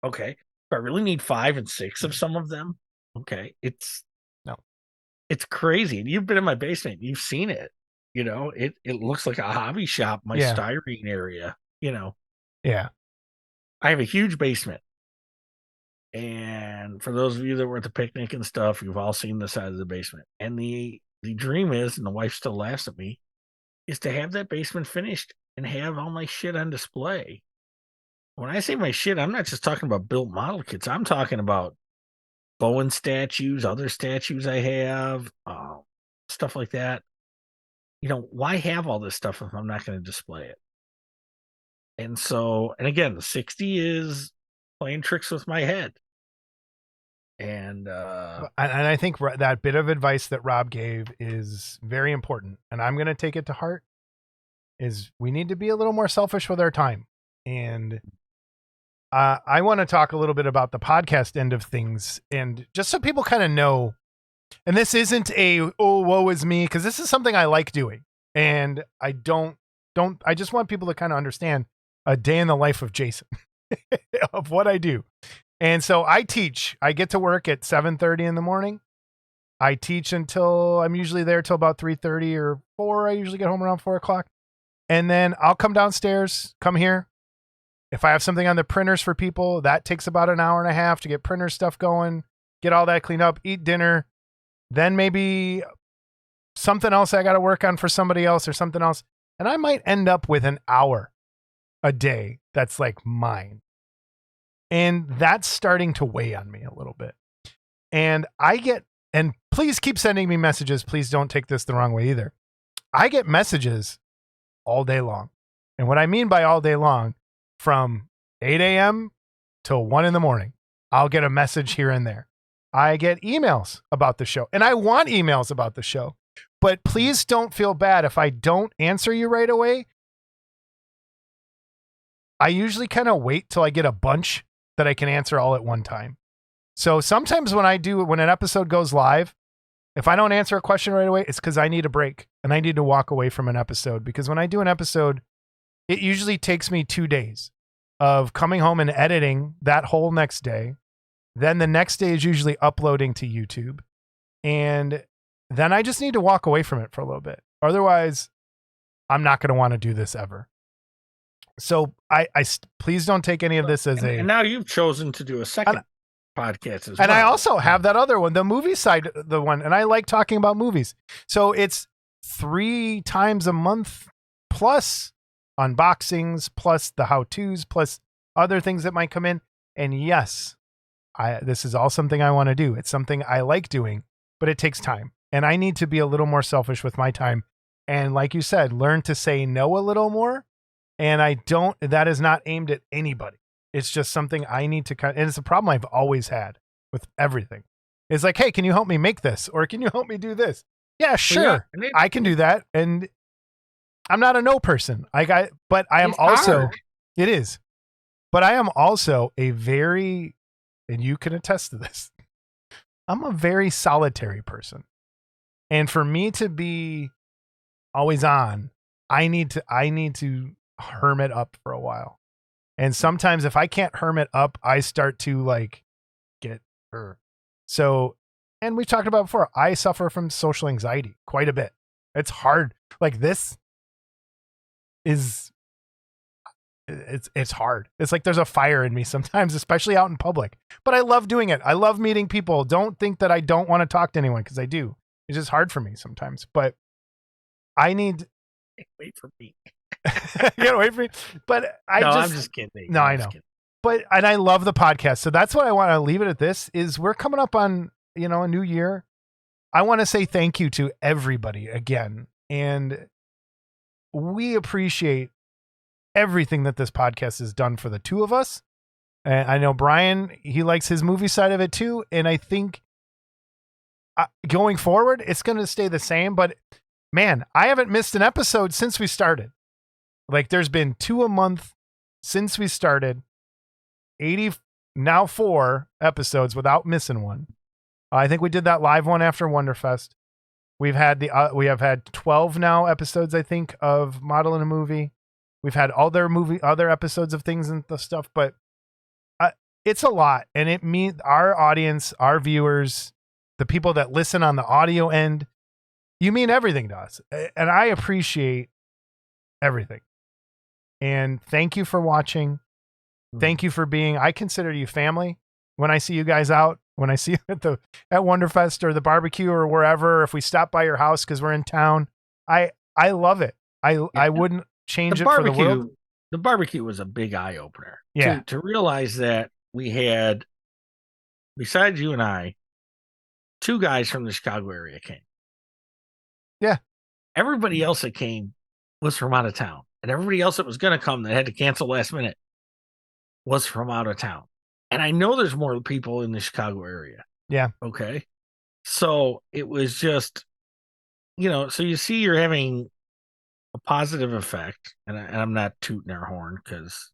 okay. If I really need 5 and 6 of some of them, okay. It's crazy. And you've been in my basement. You've seen it. It looks like a hobby shop, my styrene area, Yeah. I have a huge basement. And for those of you that were at the picnic and stuff, you've all seen the side of the basement. And the dream is, and the wife still laughs at me, is to have that basement finished and have all my shit on display. When I say my shit, I'm not just talking about built model kits. I'm talking about Bowen statues, other statues I have, stuff like that. Why have all this stuff if I'm not going to display it? And so, and again, the 60 is playing tricks with my head. And And I think that bit of advice that Rob gave is very important, and I'm going to take it to heart. Is we need to be a little more selfish with our time, and I want to talk a little bit about the podcast end of things, and just so people kind of know. And this isn't a woe is me, because this is something I like doing, and I don't. I just want people to kind of understand a day in the life of Jason, of what I do. And so I teach. I get to work at 7:30 in the morning. I teach until I'm usually there till about 3:30 or 4. I usually get home around 4 o'clock. And then I'll come downstairs, come here. If I have something on the printers for people, that takes about an hour and a half to get printer stuff going, get all that cleaned up, eat dinner. Then maybe something else I got to work on for somebody else or something else. And I might end up with an hour a day that's like mine. And that's starting to weigh on me a little bit. And and please keep sending me messages. Please don't take this the wrong way either. I get messages all day long. And what I mean by all day long, from 8 a.m. till 1 in the morning, I'll get a message here and there. I get emails about the show, and I want emails about the show, but please don't feel bad if I don't answer you right away. I usually kind of wait till I get a bunch that I can answer all at one time. So sometimes when an episode goes live, if I don't answer a question right away, it's because I need a break and I need to walk away from an episode, because when I do an episode, it usually takes me 2 days of coming home and editing that whole next day. Then the next day is usually uploading to YouTube. And then I just need to walk away from it for a little bit. Otherwise, I'm not going to want to do this ever. So please don't take any of this as and now you've chosen to do a second podcast as well. And I also have that other one, the movie side, the one, and I like talking about movies. So it's 3 times a month plus unboxings, plus the how-tos, plus other things that might come in. And yes, this is all something I want to do. It's something I like doing, but it takes time. And I need to be a little more selfish with my time. And like you said, learn to say no a little more. And that is not aimed at anybody. It's just something I need to and it's a problem I've always had with everything. It's like, hey, can you help me make this? Or can you help me do this? Yeah, sure. Yeah, I can do that. And I'm not a no person. But I am also, hard. It is, but I am also a very, and you can attest to this, I'm a very solitary person. And for me to be always on, I need to hermit up for a while. And sometimes if I can't hermit up, I start to like get her. So, and we've talked about before, I suffer from social anxiety quite a bit. It's hard. Like this is, it's hard. It's like there's a fire in me sometimes, especially out in public, but I love doing it. I love meeting people. Don't think that I don't want to talk to anyone, because I do. It's just hard for me sometimes, but I need wait for me. You gotta wait for me. But I'm just kidding. No, I know. Kidding. And I love the podcast. So that's what I want to leave it at. This is, we're coming up on, a new year. I want to say thank you to everybody again. And we appreciate everything that this podcast has done for the two of us. And I know Brian, he likes his movie side of it too. And I think going forward, it's going to stay the same. But man, I haven't missed an episode since we started. Like there's been 2 a month since we started, 4 episodes without missing one. I think we did that live one after Wonderfest. We have had 12 now episodes, I think, of Model in a Movie. We've had other episodes of things and the stuff, but it's a lot. And it means our audience, our viewers, the people that listen on the audio end, you mean everything to us. And I appreciate everything. And thank you for watching. Thank you for I consider you family. When I see you guys out, when I see you at Wonderfest or the barbecue or wherever, if we stop by your house because we're in town, I love it. I wouldn't change it for the world. The barbecue was a big eye opener. Yeah. To realize that we had, besides you and I, 2 guys from the Chicago area came. Yeah. Everybody else that came was from out of town. And everybody else that was going to come that had to cancel last minute was from out of town. And I know there's more people in the Chicago area. Yeah. Okay. So it was just, so you see you're having a positive effect, and I'm not tooting our horn because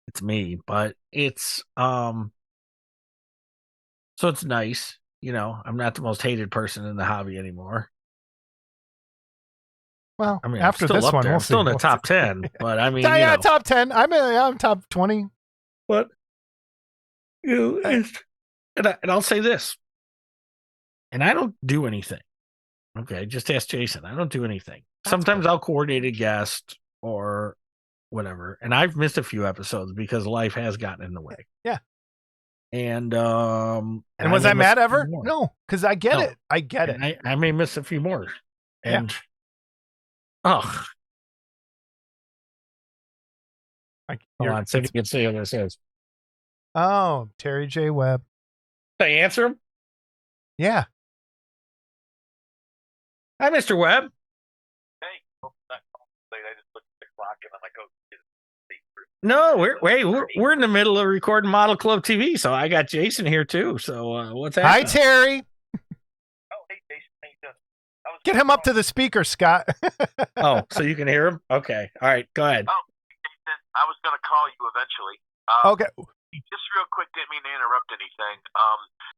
it's me, but it's so it's nice. I'm not the most hated person in the hobby anymore. Well, I mean, after I'm still this up one, there. we'll I'm still in see. the top 10, but I mean, yeah, top 10. I'm top 20. But and I'll say this, and I don't do anything. Okay, just ask Jason. I don't do anything. Sometimes I'll coordinate a guest or whatever, and I've missed a few episodes because life has gotten in the way. Yeah. And was I mad ever? No, because I get it. I get it. I may miss a few more. And hold on, see if you can see who this is. Oh, Terry J. Webb. Did I answer him? Yeah. Hi, Mr. Webb. Hey, I just looked at the clock and I'm like, oh, no, we're in the middle of recording Model Club TV, so I got Jason here too. So what's happening? Hi, Terry. Oh, hey, Jason, how you doing? Get him up to the speaker, Scott. Oh, so you can hear him? Okay. All right, go ahead. Oh, Jason, I was going to call you eventually. Okay. Just real quick, didn't mean to interrupt anything.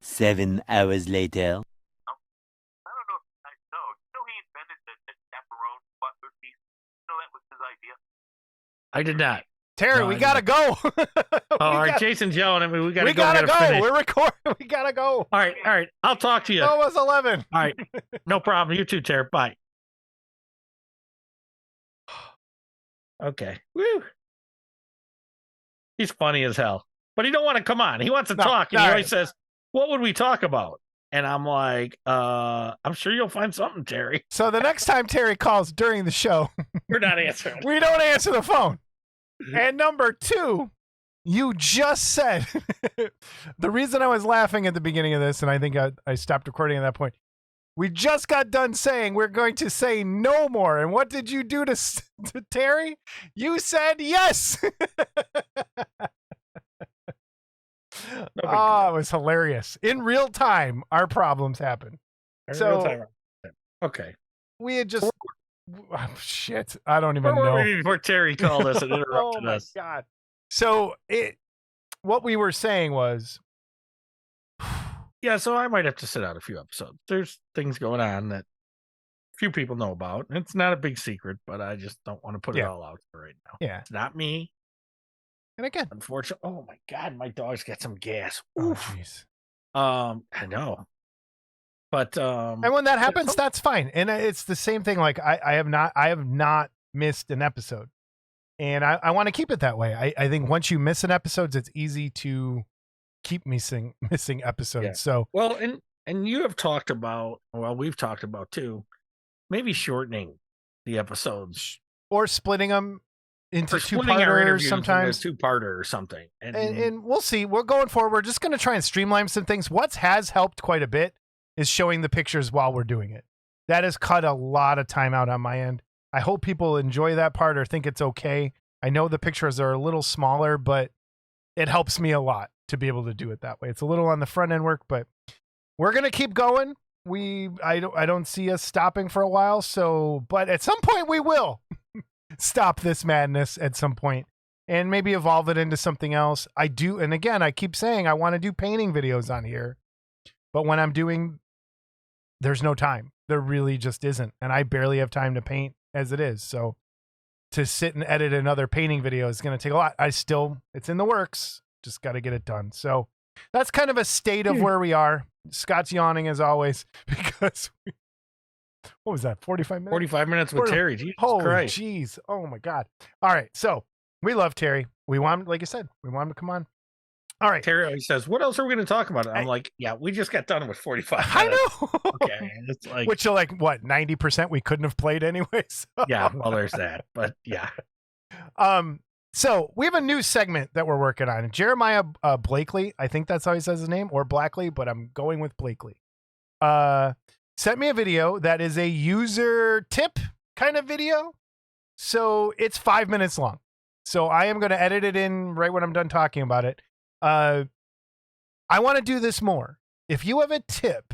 7 hours later. I don't know if you guys know. You know he invented the chaperone butler piece? You know that was his idea? I did not. Terry, we gotta go. All right, Jason's yelling at me. We gotta go. Finish. We're recording. We gotta go. All right. I'll talk to you. Almost 11. All right. No problem. You too, Terry. Bye. Okay. Woo. He's funny as hell. But he don't want to come on. He wants to talk. And he always says, what would we talk about? And I'm like, I'm sure you'll find something, Terry. So the next time Terry calls during the show, we're not answering. We don't answer the phone. And number 2, you just said the reason I was laughing at the beginning of this, and I think I stopped recording at that point. We just got done saying we're going to say no more. And what did you do to Terry? You said yes. It was hilarious. In real time, our problems happen. Okay. We had just shit. I don't even know. Before Terry called us and interrupted us. Oh my God. So what we were saying was, yeah. So I might have to sit out a few episodes. There's things going on that few people know about. It's not a big secret, but I just don't want to put it all out there right now. Yeah, it's not me. And again, unfortunately, oh my God, my dog's got some gas. Oh jeez. I know. But and when that happens, that's fine. And it's the same thing. Like I have not missed an episode, and I want to keep it that way. I think once you miss an episode, it's easy to keep missing episodes. Yeah. So well, and you have talked about, well, we've talked about too, maybe shortening the episodes or splitting them into two-parters sometimes. Two-parter or something. And we'll see. We're going forward. We're just going to try and streamline some things. What has helped quite a bit is showing the pictures while we're doing it. That has cut a lot of time out on my end. I hope people enjoy that part or think it's okay. I know the pictures are a little smaller, but it helps me a lot to be able to do it that way. It's a little on the front end work, but we're going to keep going. I don't see us stopping for a while. So, but at some point we will stop this madness at some point and maybe evolve it into something else. I do. And again, I keep saying I want to do painting videos on here, but when I'm doing, there's no time. There really just isn't. And I barely have time to paint as it is. So to sit and edit another painting video is going to take a lot. It's in the works. Just got to get it done. So that's kind of a state of where we are. Scott's yawning as always because what was that? 45 minutes? 45 minutes with Terry. Jesus Holy Christ. Jeez. Oh my God. All right. So we love Terry. We want him, like I said, we want him to come on. All right. Terry always says, what else are we going to talk about? I'm like, yeah, we just got done with 45 minutes. I know. Okay. It's like, which are like, what, 90% we couldn't have played anyway? So. Yeah. Well, there's that. But yeah. So we have a new segment that we're working on. Jeremiah Blakely, I think that's how he says his name, or Blackley, but I'm going with Blakely. Sent me a video that is a user tip kind of video. So it's 5 minutes long. So I am going to edit it in right when I'm done talking about it. I want to do this more. If you have a tip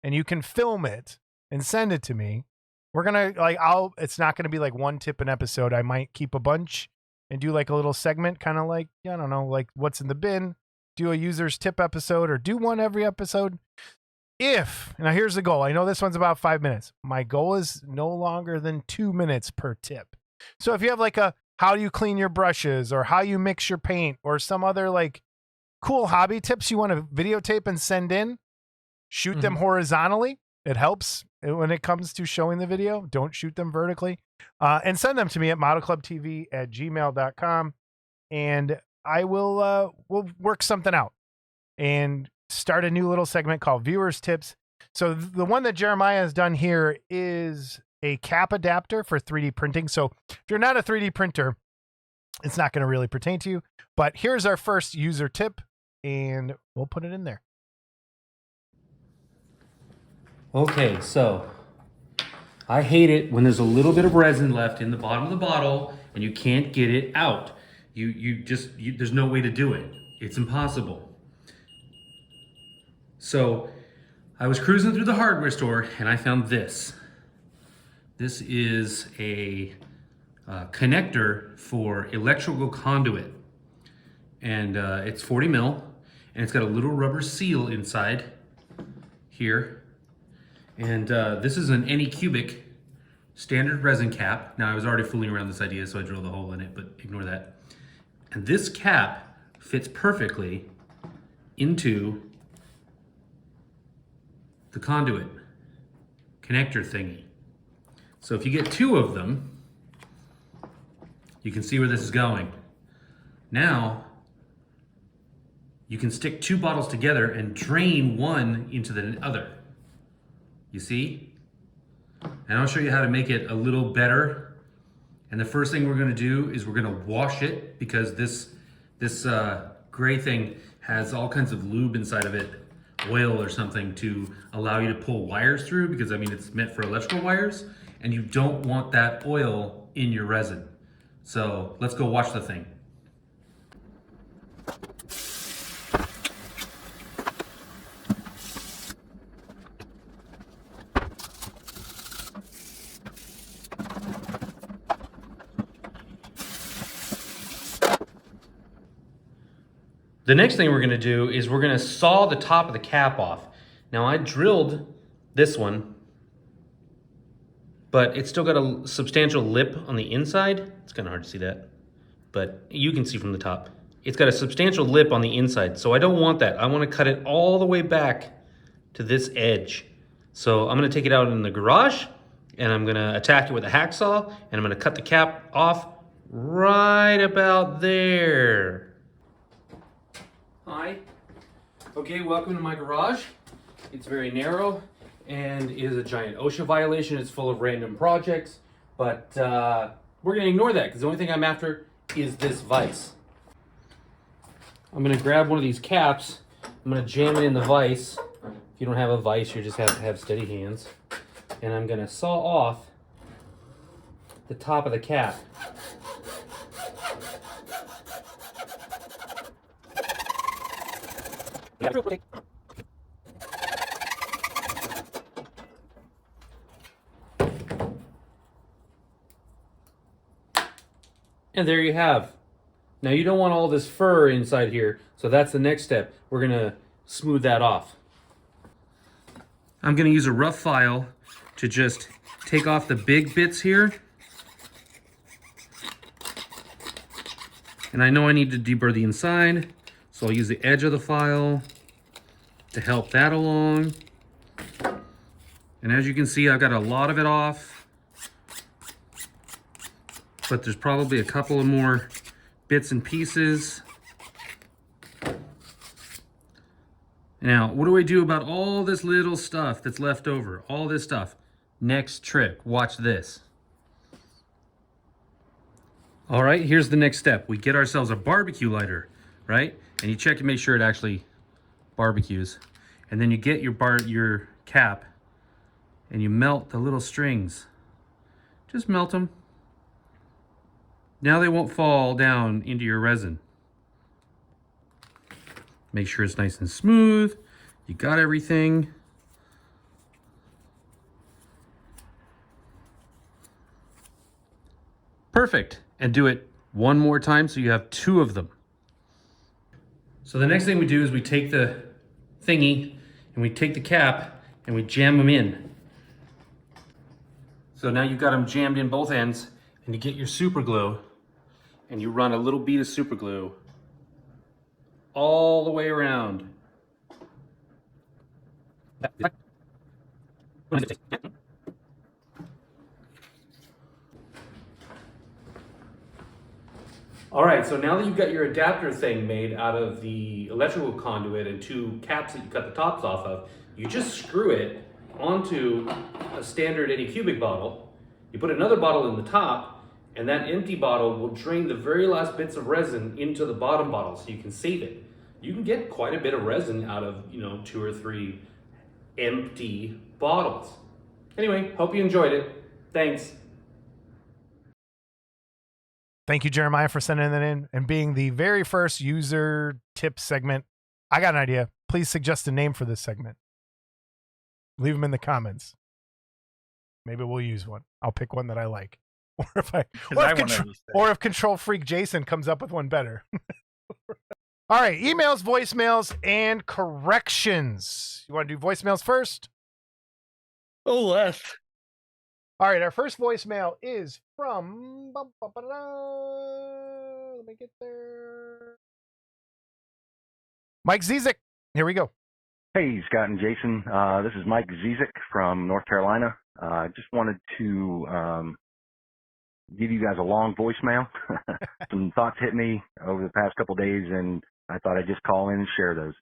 and you can film it and send it to me, we're going to it's not going to be like one tip an episode. I might keep a bunch and do like a little segment, kind of like, I don't know, like what's in the bin, do a user's tip episode or do one every episode. Now here's the goal. I know this one's about 5 minutes. My goal is no longer than 2 minutes per tip. So if you have like how do you clean your brushes or how you mix your paint or some other like cool hobby tips you want to videotape and send in, shoot them horizontally. It helps when it comes to showing the video. Don't shoot them vertically. And send them to me at modelclubtv@gmail.com. And I will we'll work something out and start a new little segment called Viewers Tips. So the one that Jeremiah has done here is a cap adapter for 3D printing. So if you're not a 3D printer, it's not going to really pertain to you. But here's our first user tip, and we'll put it in there. Okay, so I hate it when there's a little bit of resin left in the bottom of the bottle and you can't get it out. There's no way to do it. It's impossible. So I was cruising through the hardware store and I found this. This is a connector for electrical conduit. And it's 40 mil and it's got a little rubber seal inside here. And this is an Anycubic standard resin cap. Now I was already fooling around with this idea, so I drilled a hole in it, but ignore that. And this cap fits perfectly into the conduit connector thingy. So if you get 2 of them, you can see where this is going. Now, you can stick 2 bottles together and drain one into the other. You see? And I'll show you how to make it a little better. And the first thing we're gonna do is we're gonna wash it because this gray thing has all kinds of lube inside of it, oil or something to allow you to pull wires through because I mean it's meant for electrical wires and you don't want that oil in your resin. So let's go wash the thing. The next thing we're gonna do is we're gonna saw the top of the cap off. Now I drilled this one, but it's still got a substantial lip on the inside. It's kind of hard to see that, but you can see from the top. It's got a substantial lip on the inside, so I don't want that. I wanna cut it all the way back to this edge. So I'm gonna take it out in the garage and I'm gonna attack it with a hacksaw and I'm gonna cut the cap off right about there. Hi. Okay, welcome to my garage. It's very narrow and it is a giant OSHA violation. It's full of random projects, but we're gonna ignore that because the only thing I'm after is this vise. I'm gonna grab one of these caps. I'm gonna jam it in the vise. If you don't have a vise, you just have to have steady hands. And I'm gonna saw off the top of the cap. And there you have. Now you don't want all this fur inside here, so that's the next step. We're gonna smooth that off. I'm gonna use a rough file to just take off the big bits here. And I know I need to deburr the inside, so I'll use the edge of the file to help that along. And as you can see, I've got a lot of it off, but there's probably a couple of more bits and pieces. Now, what do I do about all this little stuff that's left over? All this stuff. Next trick, watch this. All right, here's the next step. We get ourselves a barbecue lighter, right? And you check to make sure it actually barbecues. And then you get your cap and you melt the little strings. Just melt them. Now they won't fall down into your resin. Make sure it's nice and smooth. You got everything. Perfect. And do it one more time so you have 2 of them. So the next thing we do is we take the thingy and we take the cap and we jam them in. So now you've got them jammed in both ends, and you get your super glue and you run a little bead of super glue all the way around. All right, so now that you've got your adapter thing made out of the electrical conduit and 2 caps that you cut the tops off of, you just screw it onto a standard Anycubic bottle. You put another bottle in the top, and that empty bottle will drain the very last bits of resin into the bottom bottle so you can save it. You can get quite a bit of resin out of, 2 or 3 empty bottles. Anyway, hope you enjoyed it. Thanks. Thank you, Jeremiah, for sending that in and being the very first user tip segment. I got an idea. Please suggest a name for this segment. Leave them in the comments. Maybe we'll use one. I'll pick one that I like. Or if Control Freak Jason comes up with one better. All right, emails, voicemails, and corrections. You want to do voicemails first? Oh, left. All right, our first voicemail is from... Let me get there. Mike Zizek. Here we go. Hey, Scott and Jason. This is Mike Zizek from North Carolina. I just wanted to give you guys a long voicemail. Some thoughts hit me over the past couple of days, and I thought I'd just call in and share those.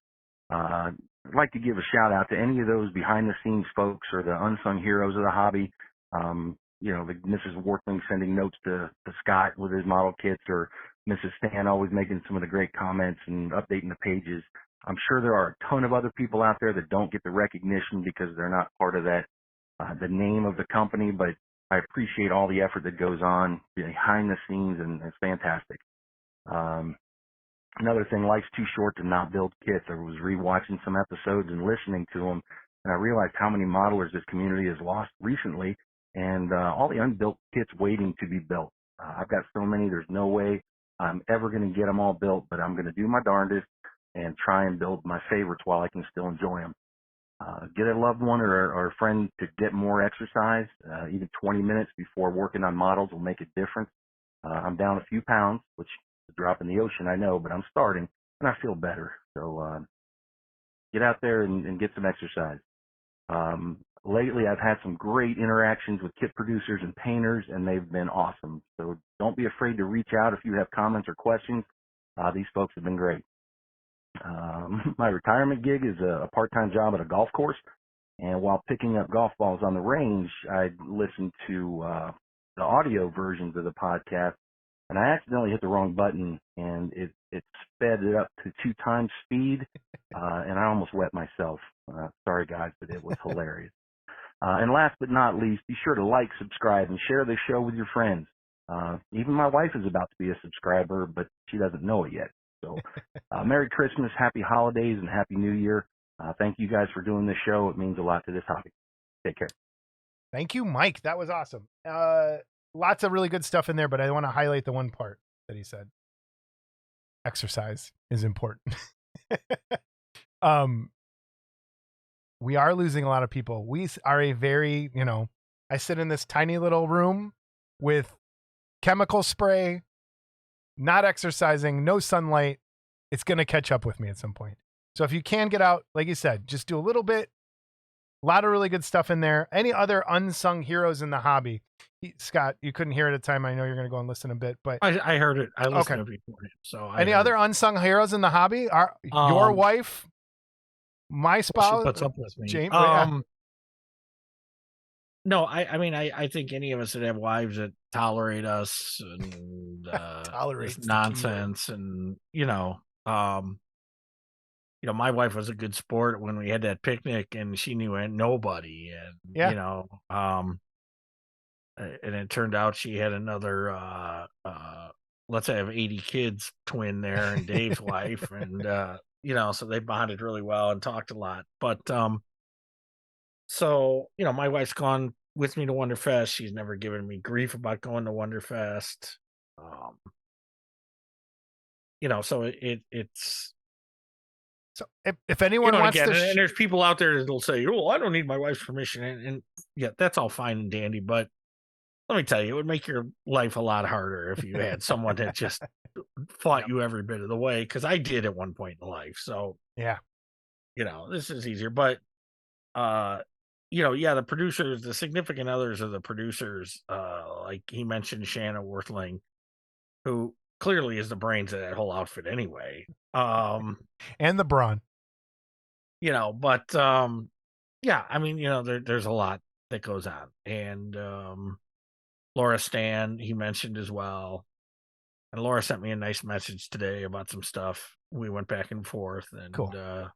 I'd like to give a shout out to any of those behind-the-scenes folks or the unsung heroes of the hobby. The Mrs. Warthlings sending notes to Scott with his model kits, or Mrs. Stan always making some of the great comments and updating the pages. I'm sure there are a ton of other people out there that don't get the recognition because they're not part of that, the name of the company, but I appreciate all the effort that goes on behind the scenes, and it's fantastic. Another thing, life's too short to not build kits. I was rewatching some episodes and listening to them, and I realized how many modelers this community has lost recently, and all the unbuilt kits waiting to be built. I've got so many, there's no way I'm ever going to get them all built, but I'm going to do my darndest and try and build my favorites while I can still enjoy them. Get a loved one or a friend to get more exercise. Even 20 minutes before working on models will make a difference. I'm down a few pounds, which is a drop in the ocean, I know, but I'm starting, and I feel better. So get out there and get some exercise. Lately, I've had some great interactions with kit producers and painters, and they've been awesome. So don't be afraid to reach out if you have comments or questions. These folks have been great. My retirement gig is a part-time job at a golf course, and while picking up golf balls on the range, I'd listen to the audio versions of the podcast, and I accidentally hit the wrong button, and it sped it up to 2 times speed, and I almost wet myself. Sorry, guys, but it was hilarious. And last but not least, be sure to like, subscribe, and share this show with your friends. Even my wife is about to be a subscriber, but she doesn't know it yet. So Merry Christmas, Happy Holidays, and Happy New Year. Thank you guys for doing this show. It means a lot to this hobby. Take care. Thank you, Mike. That was awesome. Lots of really good stuff in there, but I want to highlight the one part that he said. Exercise is important. We are losing a lot of people. We are a very, I sit in this tiny little room with chemical spray, not exercising, no sunlight. It's going to catch up with me at some point. So if you can get out, like you said, just do a little bit. A lot of really good stuff in there. Any other unsung heroes in the hobby? Scott, you couldn't hear it at the time. I know you're going to go and listen a bit, but I heard it. I listened to it before. So any other unsung heroes in the hobby? Your wife, my spouse, she puts up with me. James. No, I think any of us that have wives that tolerate us and Tolerate nonsense, and my wife was a good sport when we had that picnic, and she knew nobody, and and it turned out she had another let's say I have 80 kids twin there, and Dave's wife, and so they bonded really well and talked a lot. But so my wife's gone with me to Wonderfest. She's never given me grief about going to Wonderfest. Um, so it's So if anyone wants again, to, and there's people out there that'll say, "Oh, I don't need my wife's permission," and yeah, that's all fine and dandy, but let me tell you, it would make your life a lot harder if you had someone that just fought you every bit of the way. Because I did at one point in life, so yeah, this is easier. But the producers, the significant others of the producers, like he mentioned, Shanna Worthling, who clearly is the brains of that whole outfit anyway. and the brawn. But I mean, there's a lot that goes on, and Laura Stan, he mentioned as well. And Laura sent me a nice message today about some stuff. We went back and forth, and Cool.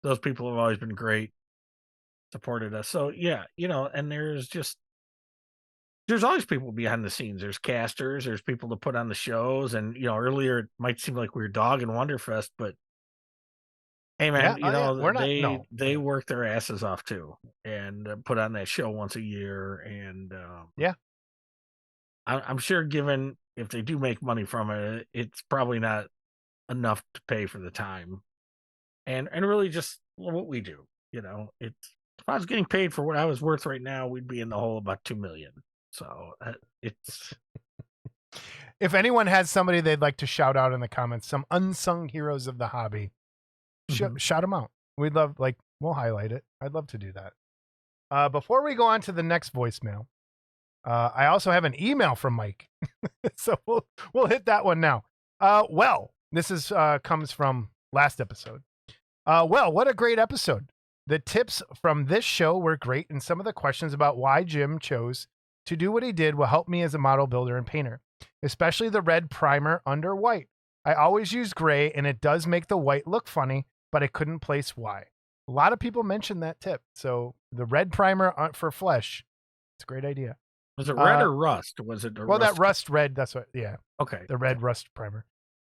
Those people have always been great, supported us. So yeah, and there's always people behind the scenes. There's casters, there's people to put on the shows, and earlier it might seem like we were dogging Wonderfest, but hey man, we're not, they work their asses off too, and put on that show once a year, and I'm sure given if they do make money from it, it's probably not enough to pay for the time, and really just what we do. It's if I was getting paid for what I was worth right now, we'd be in the hole about $2 million. So it's. If anyone has somebody they'd like to shout out in the comments, some unsung heroes of the hobby, shout them out. We'd love, we'll highlight it. I'd love to do that. Before we go on to the next voicemail, I also have an email from Mike, so we'll hit that one now. This is comes from last episode. What a great episode! The tips from this show were great, and some of the questions about why Jim chose to do what he did will help me as a model builder and painter, especially the red primer under white. I always use gray, and it does make the white look funny, but I couldn't place why. A lot of people mentioned that tip, so the red primer for flesh, it's a great idea. Was it red or rust? Was it that rust red? That's what. Yeah. Okay. The red rust primer.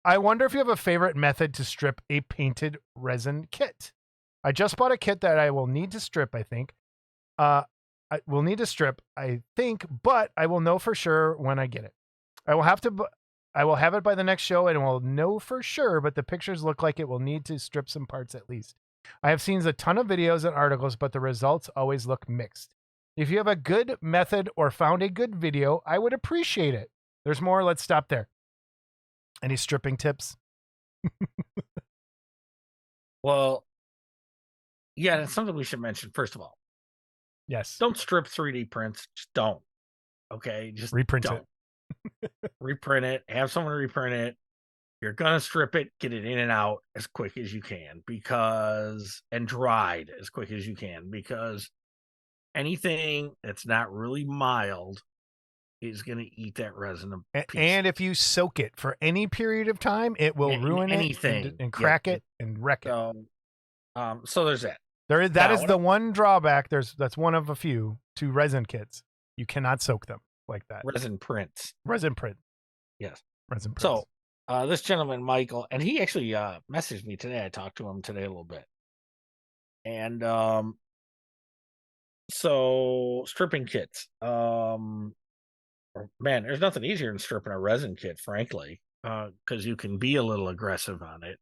I wonder if you have a favorite method to strip a painted resin kit. I just bought a kit that I will need to strip. I think. I will need to strip. I think, but I will know for sure when I get it. I will have it by the next show, and we'll know for sure. But the pictures look like it will need to strip some parts at least. I have seen a ton of videos and articles, but the results always look mixed. If you have a good method or found a good video, I would appreciate it. There's more. Let's stop there. Any stripping tips? Well, yeah, that's something we should mention. First of all, yes. Don't strip 3D prints. Just don't. Okay, just reprint don't. it. Reprint it. Have someone reprint it. You're gonna strip it. Get it in and out as quick as you can, and dried as quick as you can, because anything that's not really mild is going to eat that resin. And if you soak it for any period of time, it will ruin anything it and crack it and wreck it. So there's that. That is the one drawback. That's one of a few to resin kits. You cannot soak them like that. Resin prints. Yes. Resin prints. So this gentleman, Michael, and he actually messaged me today. I talked to him today a little bit. And so stripping kits. Man, there's nothing easier than stripping a resin kit, frankly, because you can be a little aggressive on it.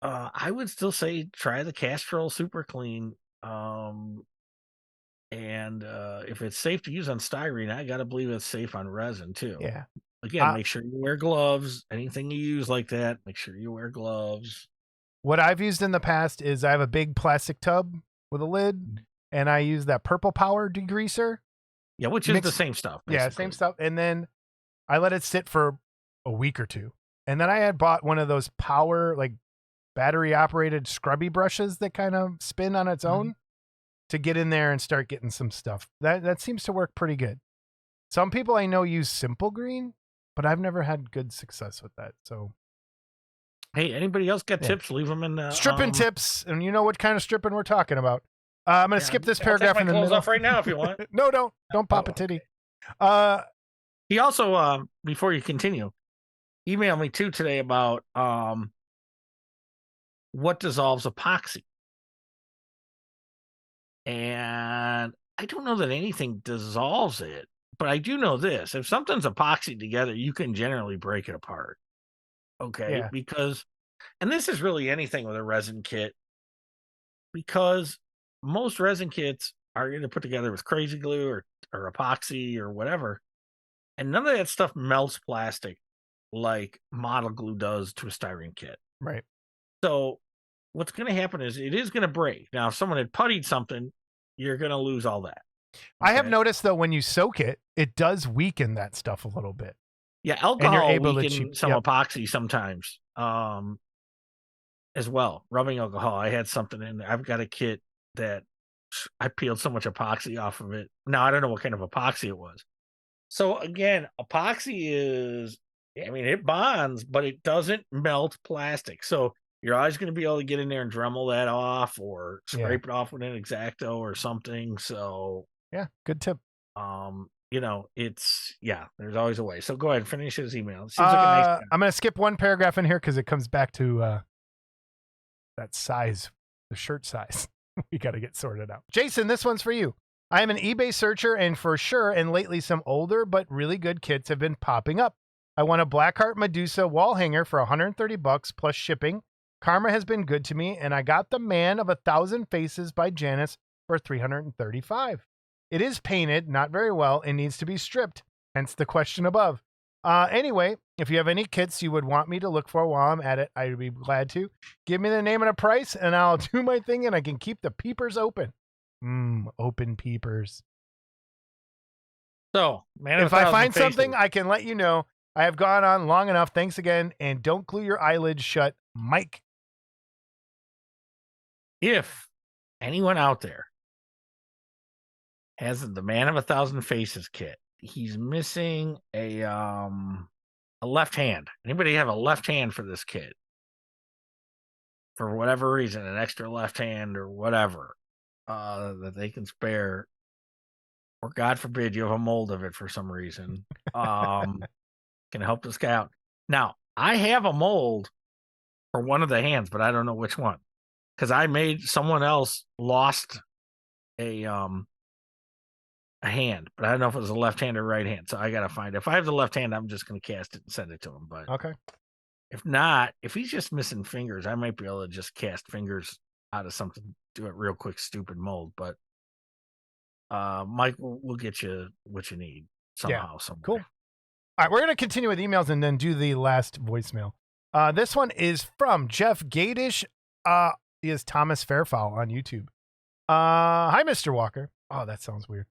I would still say try the Castrol Super Clean. And if it's safe to use on styrene, I got to believe it's safe on resin too. Yeah. Again, make sure you wear gloves. Anything you use like that, make sure you wear gloves. What I've used in the past is I have a big plastic tub with a lid, and I use that Purple Power degreaser. Yeah, which is the same stuff. Basically. Yeah, same stuff. And then I let it sit for a week or two. And then I had bought one of those power, battery operated scrubby brushes that kind of spin on its own to get in there and start getting some stuff. That seems to work pretty good. Some people I know use Simple Green, but I've never had good success with that. So, hey, anybody else got tips? Leave them in the stripping tips, and you know what kind of stripping we're talking about. I'm going to skip this paragraph I'll in take the my clothes middle. off right now if you want. No, don't pop a titty. He also, before you continue, emailed me too today about what dissolves epoxy. And I don't know that anything dissolves it, but I do know this. If something's epoxied together, you can generally break it apart. Okay. Yeah. Because, and this is really anything with a resin kit, because most resin kits are either put together with crazy glue or epoxy or whatever. And none of that stuff melts plastic like model glue does to a styrene kit. Right. So what's going to happen is it is going to break. Now, if someone had puttied something, you're going to lose all that. I have Okay? noticed though, when you soak it, it does weaken that stuff a little bit. Yeah, alcohol able to weakens some epoxy sometimes as well. Rubbing alcohol. I had something in there. I've got a kit that I peeled so much epoxy off of it. Now, I don't know what kind of epoxy it was. So again, epoxy is, I mean, it bonds, but it doesn't melt plastic. So you're always going to be able to get in there and Dremel that off or scrape it off with an X-Acto or something. So yeah, good tip. you know, there's always a way. So go ahead, finish his email. It seems like a nice guy. I'm going to skip one paragraph in here because it comes back to that size, the shirt size. We got to get sorted out. Jason, this one's for you. I am an eBay searcher, and for sure, and lately some older but really good kits have been popping up. I want a Blackheart Medusa wall hanger for $130 plus shipping. Karma has been good to me, and I got the Man of 1,000 Faces by Janice for $335. It is painted, not very well, and needs to be stripped, hence the question above. Anyway, if you have any kits you would want me to look for while I'm at it, I'd be glad to. Give me the name and a price, and I'll do my thing, and I can keep the peepers open. Open peepers. So, Man if I find something, I can let you know. I have gone on long enough. Thanks again, and don't glue your eyelids shut, Mike. If anyone out there has the Man of 1,000 Faces kit, he's missing a left hand. Anybody have a left hand for this kit? For whatever reason, an extra left hand or whatever that they can spare, or God forbid you have a mold of it for some reason, can help this guy out. Now, I have a mold for one of the hands, but I don't know which one, because I made someone else lost a hand, but I don't know if it was a left hand or right hand. So I gotta find it. If I have the left hand, I'm just gonna cast it and send it to him. But okay, if not, if he's just missing fingers, I might be able to just cast fingers out of something, do it real quick, stupid mold. But Mike, we'll get you what you need somehow. Somewhere. Cool. All right, we're going to continue with emails and then do the last voicemail. This one is from Jeff Gadish. He is Thomas Fairfowl on YouTube. Hi, Mr. Walker. Oh, that sounds weird.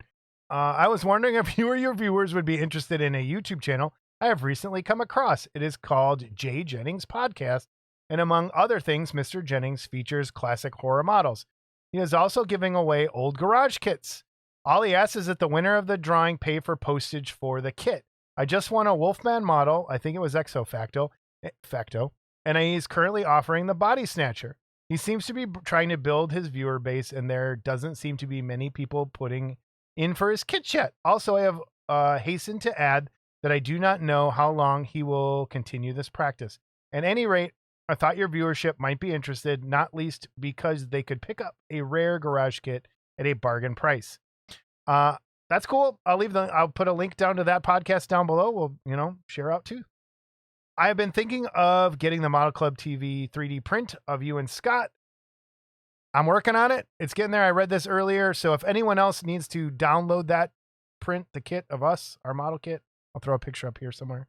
I was wondering if you or your viewers would be interested in a YouTube channel I have recently come across. It is called Jay Jennings Podcast, and among other things, Mr. Jennings features classic horror models. He is also giving away old garage kits. All he asks is that the winner of the drawing pay for postage for the kit. I just won a Wolfman model, I think it was Exo Facto, and he's currently offering the Body Snatcher. He seems to be trying to build his viewer base, and there doesn't seem to be many people putting in for his kit yet. Also, I have hastened to add that I do not know how long he will continue this practice. At any rate, I thought your viewership might be interested, not least because they could pick up a rare garage kit at a bargain price. That's cool. I'll put a link down to that podcast down below. We'll, share out too. I have been thinking of getting the Model Club TV 3D print of you and Scott. I'm working on it. It's getting there. I read this earlier. So if anyone else needs to download that print, the kit of us, our model kit, I'll throw a picture up here somewhere.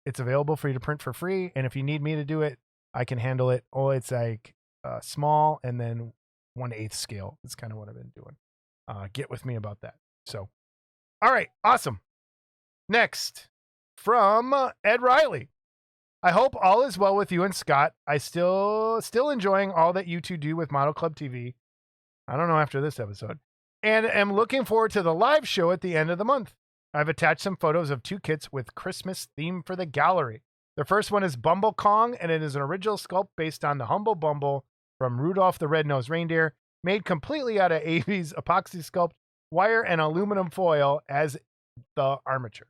It's available for you to print for free. And if you need me to do it, I can handle it. Oh, it's like small and then 1/8 scale. That's kind of what I've been doing. Get with me about that. So, all right. Awesome. Next from Ed Riley. I hope all is well with you and Scott. I still enjoying all that you two do with Model Club TV. I don't know after this episode. And am looking forward to the live show at the end of the month. I've attached some photos of 2 kits with Christmas theme for the gallery. The first one is Bumble Kong, and it is an original sculpt based on the Humble Bumble from Rudolph the Red-Nosed Reindeer, made completely out of AV's epoxy sculpt, wire, and aluminum foil as the armature.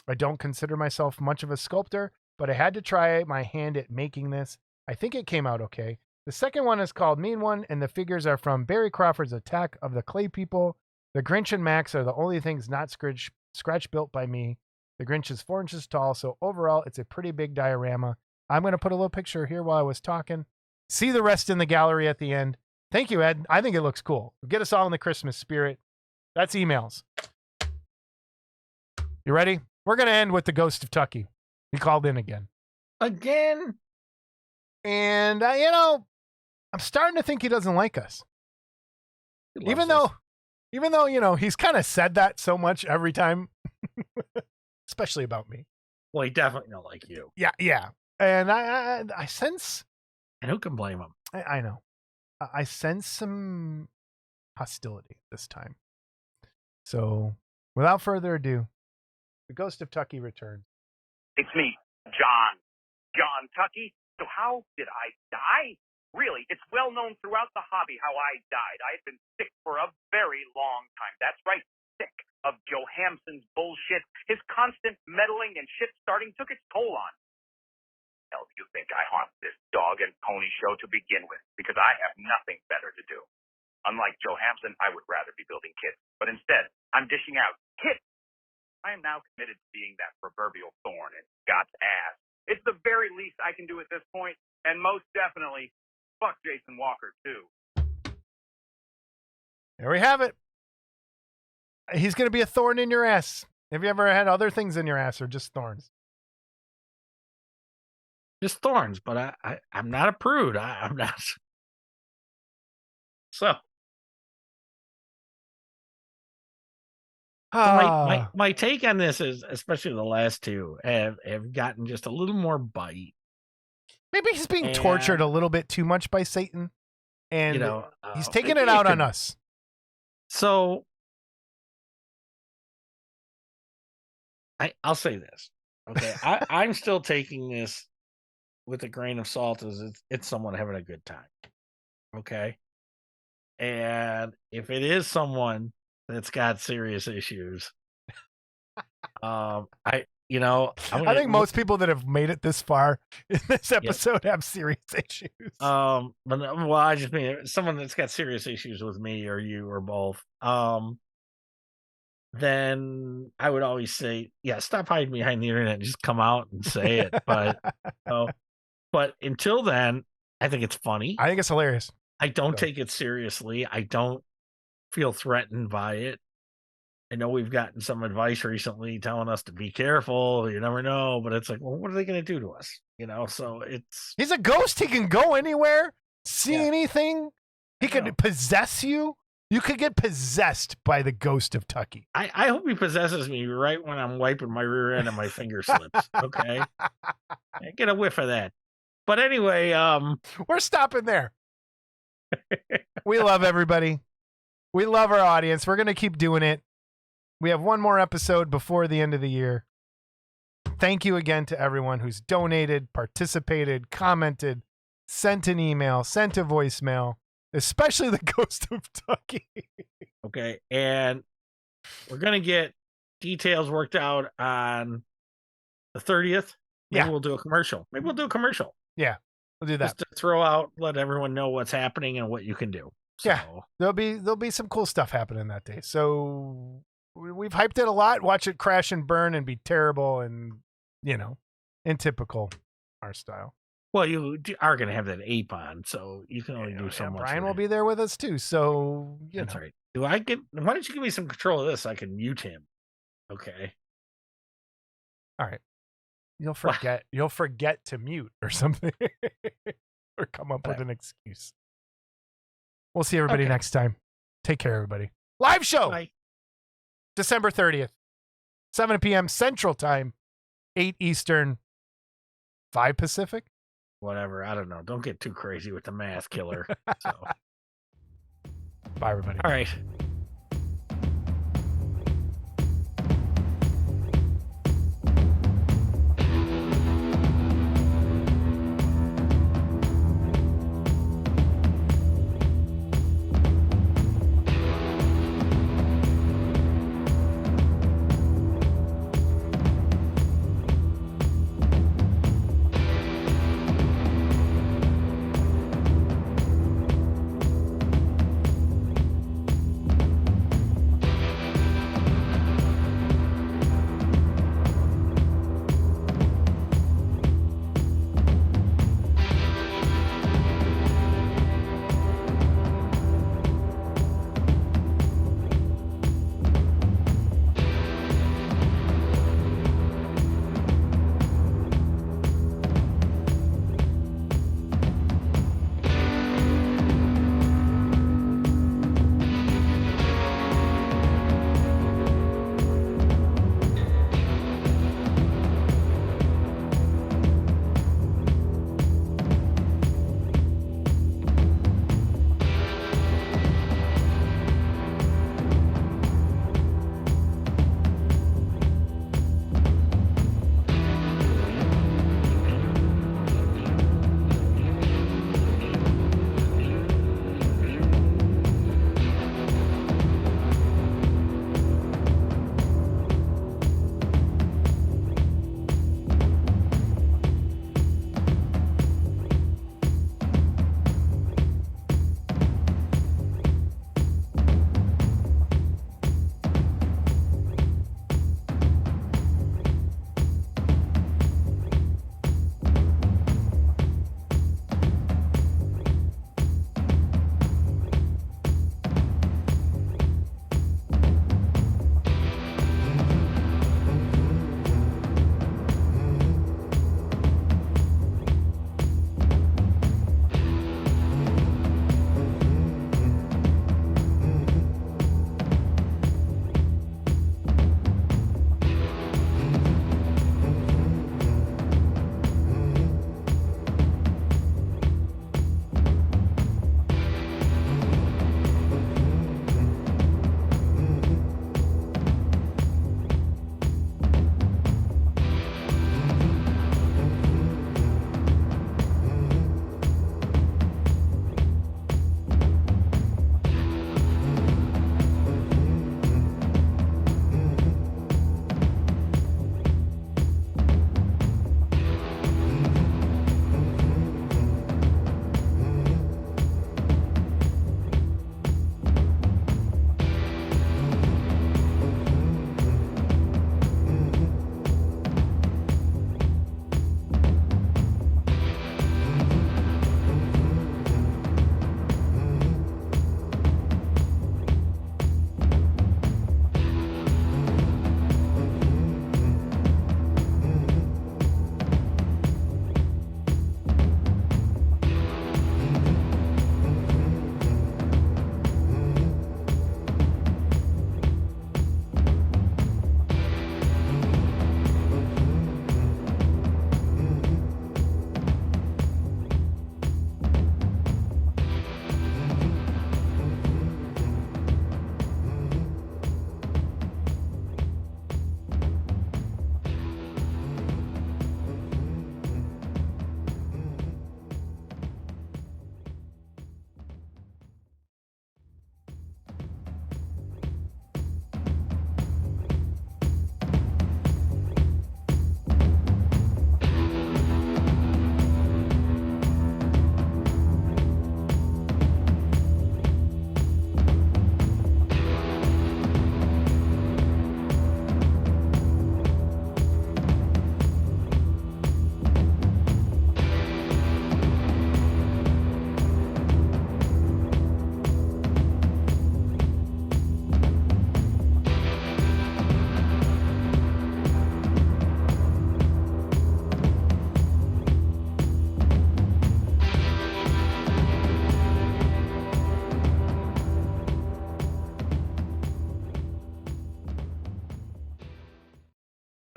I don't consider myself much of a sculptor, but I had to try my hand at making this. I think it came out okay. The second one is called Mean One, and the figures are from Barry Crawford's Attack of the Clay People. The Grinch and Max are the only things not scratch built by me. The Grinch is 4 inches tall, so overall it's a pretty big diorama. I'm going to put a little picture here while I was talking. See the rest in the gallery at the end. Thank you, Ed. I think it looks cool. Get us all in the Christmas spirit. That's emails. You ready? We're going to end with the Ghost of Tucky. He called in again. Again? And, I'm starting to think he doesn't like us. Even though, he's kind of said that so much every time, especially about me. Well, he definitely don't like you. Yeah. And I sense... And who can blame him? I know. I sense some hostility this time. So, without further ado, the Ghost of Tucky returns. It's me, John Tucky. So how did I die? Really, it's well known throughout the hobby how I died. I had been sick for a very long time. That's right, sick of Joe Hamson's bullshit. His constant meddling and shit starting took its toll on. Hell, do you think I haunt this dog and pony show to begin with? Because I have nothing better to do. Unlike Joe Hamson, I would rather be building kits. But instead, I'm dishing out kits. I am now committed to being that proverbial thorn in Scott's ass. It's the very least I can do at this point, and most definitely, fuck Jason Walker, too. There we have it. He's going to be a thorn in your ass. Have you ever had other things in your ass or just thorns? Just thorns, but I'm not a prude. I'm not. So. My take on this is, especially the last two, have gotten just a little more bite. Maybe he's being tortured a little bit too much by Satan, and he's taking it out on us. So, I'll say this, okay? I'm still taking this with a grain of salt as it's someone having a good time, okay? And if it is someone that's got serious issues, I think most people that have made it this far in this episode have serious issues. I just mean someone that's got serious issues with me or you or both. Then I would always say, stop hiding behind the internet and just come out and say it. But until then, I think it's funny. I think it's hilarious. I don't take it seriously. I don't feel threatened by it. I know we've gotten some advice recently telling us to be careful. You never know, but it's like, well, what are they going to do to us? So he's a ghost. He can go anywhere, see anything. He could possess you. You could get possessed by the Ghost of Tucky. I hope he possesses me right when I'm wiping my rear end and my finger slips. Okay. I get a whiff of that. But anyway, we're stopping there. We love everybody. We love our audience. We're going to keep doing it. We have one more episode before the end of the year. Thank you again to everyone who's donated, participated, commented, sent an email, sent a voicemail, especially the Ghost of Tucky. Okay. And we're going to get details worked out on the 30th. Maybe we'll do a commercial. Yeah, we'll do that. Just to throw out, let everyone know what's happening and what you can do. So, yeah, there'll be some cool stuff happening that day. So we've hyped it a lot. Watch it crash and burn and be terrible and, in typical our style. Well, you are going to have that ape on, so you can only do so much. Brian will be there with us too, so that's right. Why don't you give me some control of this so I can mute him? Okay. All right. You'll forget to mute or something. Or come up with an excuse. We'll see everybody next time. Take care, everybody. Live show. Bye. December 30th, 7 p.m. Central Time, 8 Eastern, 5 Pacific. Whatever. I don't know. Don't get too crazy with the math, killer. So. Bye, everybody. All right.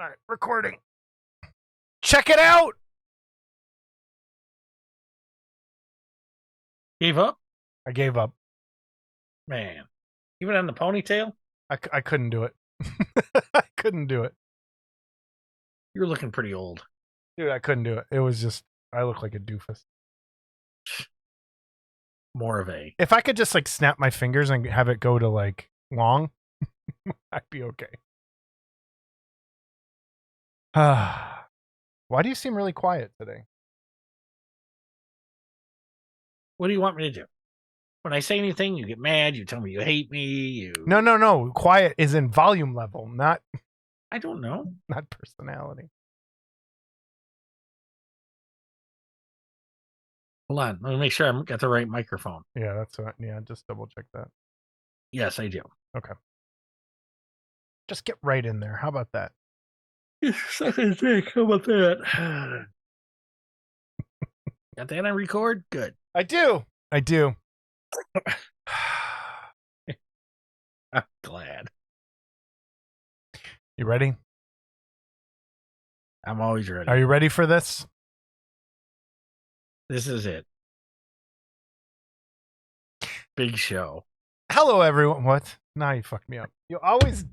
All right, recording. Check it out. Gave up? I gave up. Man. Even on the ponytail? I couldn't do it. I couldn't do it. You're looking pretty old. Dude, I couldn't do it. It was just, I look like a doofus. More of a. If I could just like snap my fingers and have it go to like long, I'd be okay. Why do you seem really quiet today? What do you want me to do? When I say anything, you get mad, you tell me you hate me, you... No. Quiet is in volume level, not I don't know. not personality. Hold on. Let me make sure I've got the right microphone. Yeah, that's what. Yeah, just double check that. Yes, I do. Okay. Just get right in there. How about that? Second take. How about that? Got that on record? Good. I do. I'm glad. You ready? I'm always ready. Are you ready for this? This is it. Big show. Hello, everyone. What? Now you fucked me up. You always